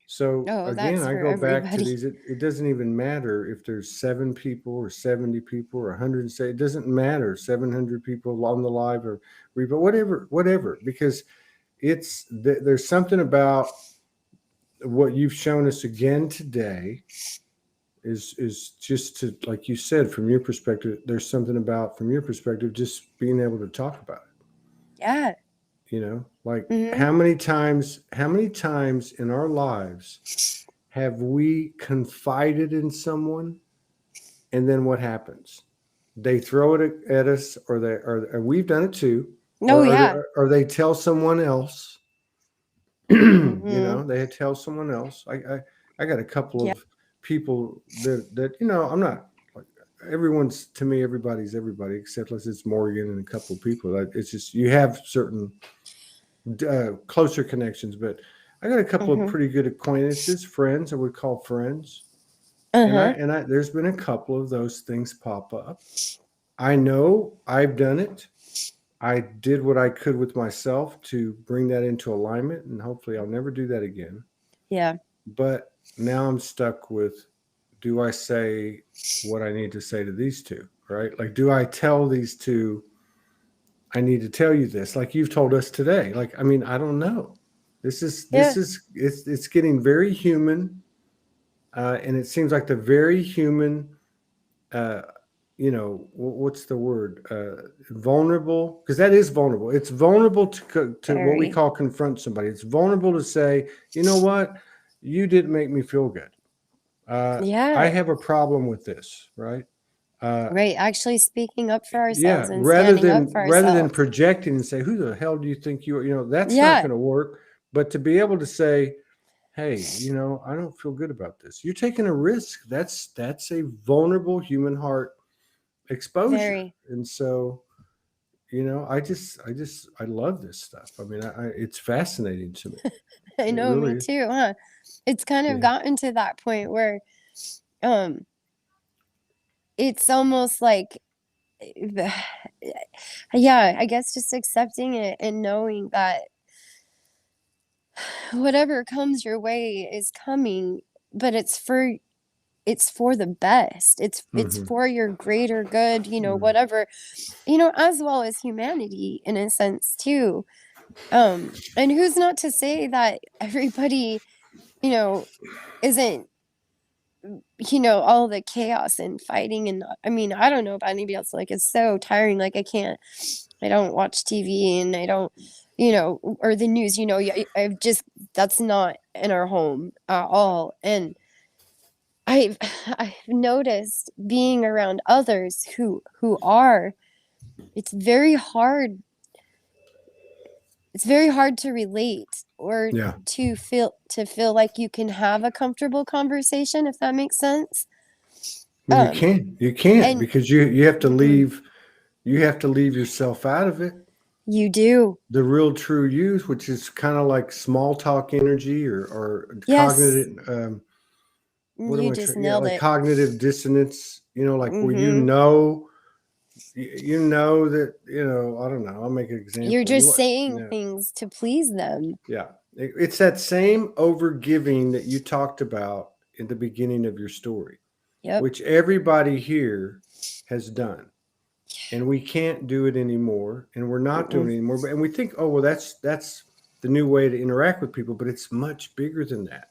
So Oh, again, that's I for go back to everybody. these. It doesn't even matter if there's 7 people or 70 people or 100. Say it doesn't matter. 700 people on the live or replay, whatever. Because there's something about what you've shown us again today. is just to, like you said, from your perspective, there's something about, from your perspective, just being able to talk about Yeah. it, like Mhm. how many times in our lives have we confided in someone, and then what happens? They throw it at us, or we've done it too, Oh, yeah. or they tell someone else. Mhm. They tell someone else. I got a couple Yeah. of people that I'm not like, everyone's, to me, everybody's everybody except unless it's Morgan and a couple of people. It's just, you have certain closer connections, but I got a couple of Mhm. pretty good acquaintances, friends I would call friends, and I Uh-huh. and I there's been a couple of those things pop up. I know I've done it. I did what I could with myself to bring that into alignment, and hopefully I'll never do that again. Yeah. But now I'm stuck with, do I say what I need to say to these two, right? Like, do I tell these two, I need to tell you this, like you've told us today? Like, I mean, I don't know. Yeah. It's getting very human, and it seems like the very human, uh, what's the word? Vulnerable, because that is vulnerable. It's vulnerable to what we Very. call confront somebody. It's vulnerable to say, you know what, you didn't make me feel good. I Yeah. have a problem with this, right? Uh, Right. Actually speaking up for yeah, ourselves and standing up for rather than ourselves. projecting and say, who the hell do you think you are? That's not Yeah. going to work. But to be able to say, hey, I don't feel good about this. You're taking a risk. That's a vulnerable human heart exposure. Very. And so, I love this stuff. I mean, it's fascinating to me. I It know, really me is. too, huh? It's kind of Yeah. gotten to that point where um it's almost like the yeah, I guess just accepting it and knowing that whatever comes your way is coming, but it's for the best. It's Hmm. for your greater good, Hmm. whatever, as well as humanity in a sense too. And who's not to say that everybody, you know, isn't, all the chaos and fighting and I mean, I don't know about anybody else, like, it's so tiring, like, I don't watch TV and I don't, or the news, I've just that's not in our home at all, and I've I've noticed being around others who are, it's very hard it's very hard to relate or Yeah. to feel like you can have a comfortable conversation, if that makes sense. Well, you Um, can't. You can't, and because you have to mm-mm, leave. You have to leave yourself out of it. you do. The real true use, which is kind of like small talk energy, or Yes, cognitive. What am you I just trying? Yeah, nailed like it. cognitive dissonance. Like where Mhm. you know that I don't know. I'll make an You're example. just saying Yeah, things to please them. yeah. It's that same overgiving that you talked about in the beginning of your story, Yep. which everybody here has done, and we can't do it anymore, and we're not doing Mm-mm. it anymore. And we think, oh well, that's the new way to interact with people, but it's much bigger than that.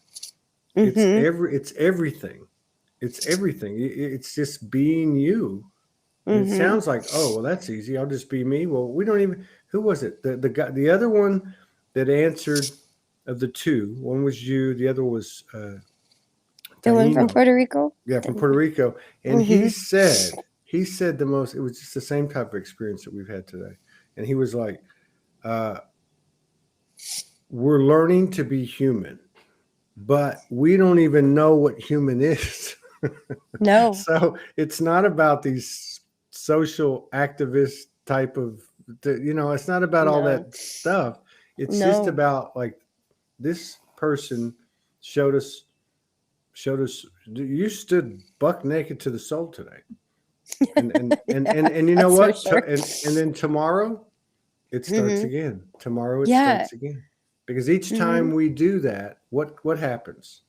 Mhm. It's everything. It's everything. It's just being you. And it Mhm. sounds like, oh well, that's easy. I'll just be me. Well, we don't even. Who was it? The guy, the other one that answered, of the two. One was you. The other was The one from Taino. Puerto Rico? Yeah, from The Puerto Rico. And Mhm. he said the most. It was just the same type of experience that we've had today. And he was like, uh, "We're learning to be human, but we don't even know what human is." No. So it's not about these social activist type of, it's not about all that No. stuff. It's just No. about, like, this person showed us showed us you stood buck naked to the soul today. And you know That's for what? sure. And then tomorrow it starts Mhm. again. Tomorrow it Yeah. starts again. Because each time Mhm. we do that, what happens?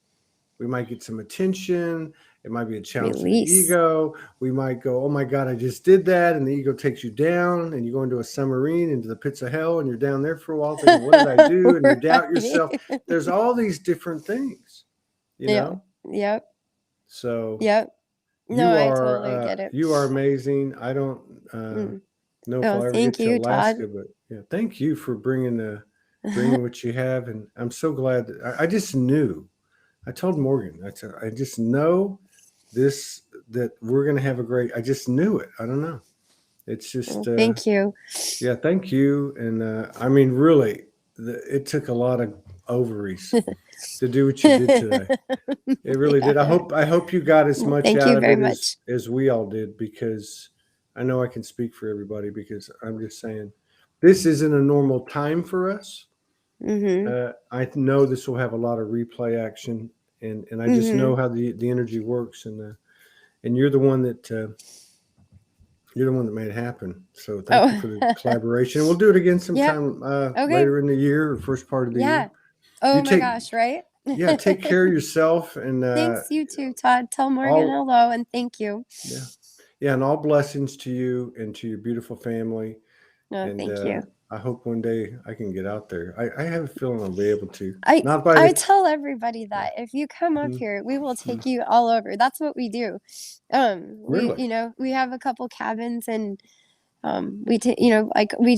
We might get some attention. It might be a challenge to the Release. ego. We might go, oh my God, I just did that. And the ego takes you down, and you go into a submarine, into the pits of hell, and you're down there for a while thinking, what did I do? And you doubt yourself. Right. There's all these different things, you Yeah. know? Yep. So Yep. No, I totally get it. you are amazing. I don't Mm. know if Oh, I'll ever get thank to you, Todd. Alaska, but yeah, thank you for bringing what you have, and I'm so glad that I just knew. I told Morgan, I said, I just know this that we're going to have a great. I just knew it. I don't know. It's just Well, thank you. yeah, thank you, and I mean, really, it took a lot of ovaries to do what you did today. It really did. Yeah. I hope you got as Well, much thank out you of very it much. as we all did, because I know I can speak for everybody, because I'm just saying this isn't a normal time for us. Mm-hmm. I know this will have a lot of replay action, and I just Mm-hmm. know how the energy works, and you're the one that made it happen. So thank you Oh, for the collaboration. We'll do it again yep. sometime Okay. later in the year or first part of the Yeah. year. Oh You my take gosh, right? Yeah, take care of yourself, and Thanks, you too, Todd. Tell Morgan all hello and thank you. yeah, yeah, and all blessings to you and to your beautiful family. No, And thank you. I hope one day I can get out there. I have a feeling I'll be able to. I Not by I the tell everybody yeah. that if you come up Mhm, here, we will mhm. take you all over. That's what we do. We Really? we have a couple cabins and like we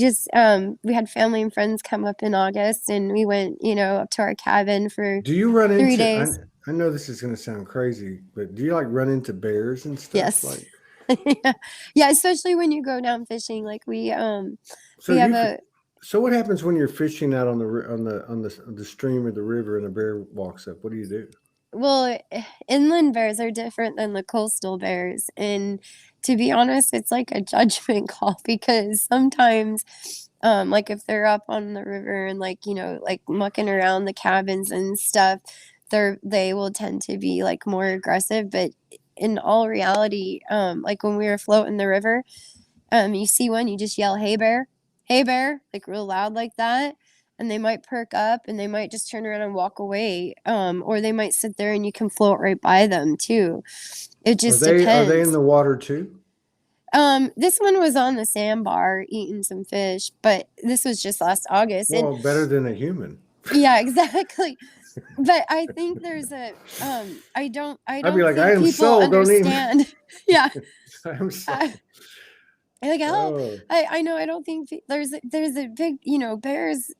had family and friends come up in August and we went, up to our cabin for Do you run three into? days. I know this is going to sound crazy, but do you like run into bears and stuff? Yes. Like, Yeah. Yeah, especially when you go down fishing. Like so we have you a so what happens when you're fishing out on the stream or the river and a bear walks up? What do you do? well, inland bears are different than the coastal bears. And to be honest, it's like a judgment call because sometimes, like if they're up on the river and like, like mucking around the cabins and stuff, they will tend to be like more aggressive. But in all reality, like when we were floating the river, you see one, you just yell, hey bear, like real loud like that. And they might perk up and they might just turn around and walk away. Or they might sit there and you can float right by them too. It just Are they in depends. the water too? This one was on the sandbar eating some fish, but this was just last August. And Well, better than a human. yeah, exactly. But I think there's I I'd be don't like, I think am people sold. Don't eat me. understand. Yeah. I'm sold. I, like hell, Oh I know I don't think there's a big bears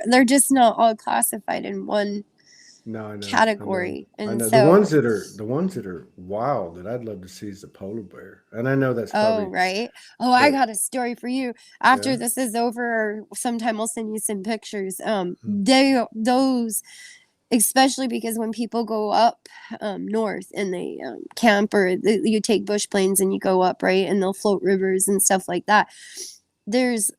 they're just not all classified in one no, I know, I know, category, I and know. so The ones that are wild that I'd love to see is the polar bear, and I know that's oh probably, right. Oh, I but got a story for you. yeah. After this is over, or sometime I'll send you some pictures. Hmm. Those, especially because when people go up north and they camp or you take bush planes and you go up, right, and they'll float rivers and stuff like that. There's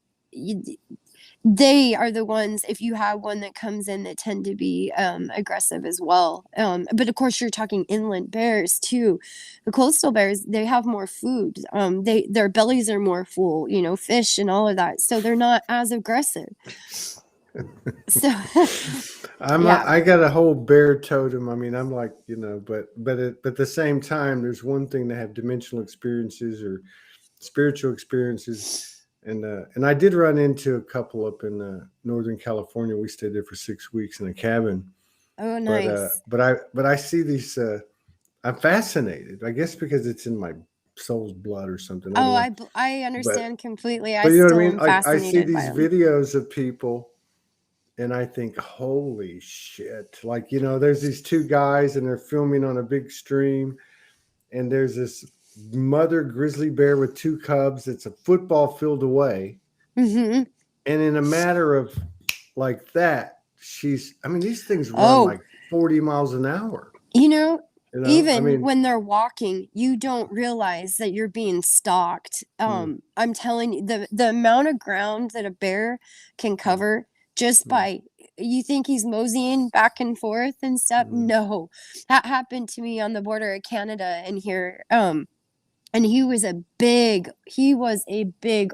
they are the ones, if you have one that comes in, that tend to be aggressive as well. But of course, you're talking inland bears too. The coastal bears, they have more food. Their bellies are more full, fish and all of that, so they're not as aggressive. So yeah. I got a whole bear totem. I mean, I'm like, but at the same time, there's one thing to have dimensional experiences or spiritual experiences, and I did run into a couple up in Northern California. We stayed there for 6 weeks in a cabin, Oh, but nice. I see these. I'm fascinated. I guess because it's in my soul's blood or something. I Oh, don't know, I but understand completely. I but you know what I still mean. am Like I see fascinated by these them. videos of people and I think, holy shit. Like, there's these two guys and they're filming on a big stream, and there's this mother grizzly bear with two cubs. It's a football field away. Hmm. And in a matter of like that, I mean, these things run Oh, like 40 miles an hour. you know, I even mean, when they're walking, you don't realize that you're being stalked. mm, I'm telling you, the amount of ground that a bear can mm, cover just mm, by you think he's moseying back and forth and stuff. mm, No, that happened to me on the border of Canada and here. And he was a big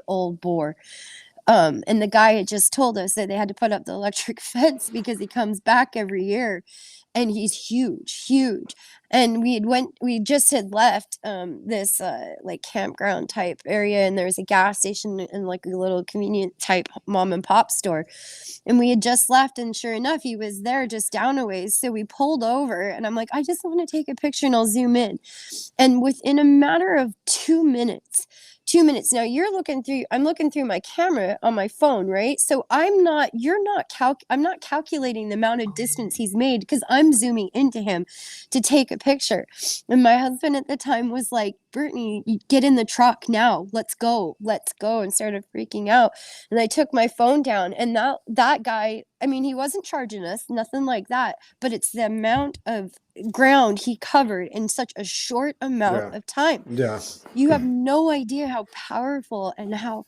old boar. And the guy had just told us that they had to put up the electric fence because he comes back every year, and he's huge, huge. And we just had left this like campground type area, and there was a gas station and like a little convenient type mom and pop store. And we had just left, and sure enough, he was there just down a ways. So we pulled over, and I'm like, I just want to take a picture, and I'll zoom in. And within a matter of 2 minutes, 2 minutes. Now I'm looking through my camera on my phone, right? So I'm not calculating the amount of distance he's made because I'm zooming into him to take a picture. And my husband at the time was like, Brittany, you get in the truck now. Let's go, and started freaking out. And I took my phone down, and that guy, I mean, he wasn't charging us, nothing like that, but it's the amount of ground he covered in such a short amount of time. Yeah. You have no idea how powerful and how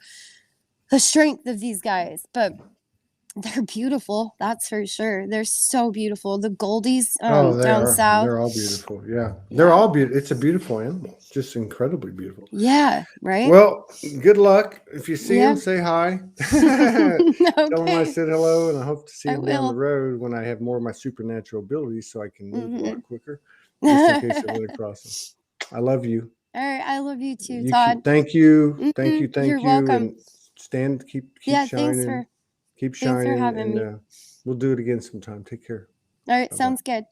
the strength of these guys, but they're beautiful. That's for sure. They're so beautiful. The Goldies down south. They're all beautiful. Yeah. They're all beautiful. It's a beautiful animal. Just incredibly beautiful. Yeah. Right. Well, good luck. If you see Yeah. them, say hi. Tell them I Okay. said hello, and I hope to see I them down the will. road when I have more of my supernatural abilities so I can move a lot quicker, All just in case I run across them. I love you. right. I love you too, Todd. Thank you. You're Thank you. welcome. And keep Yeah. shining. Keep Thanks for shining. having me. And we'll do it again sometime. Take care. All right. Bye-bye. Sounds good.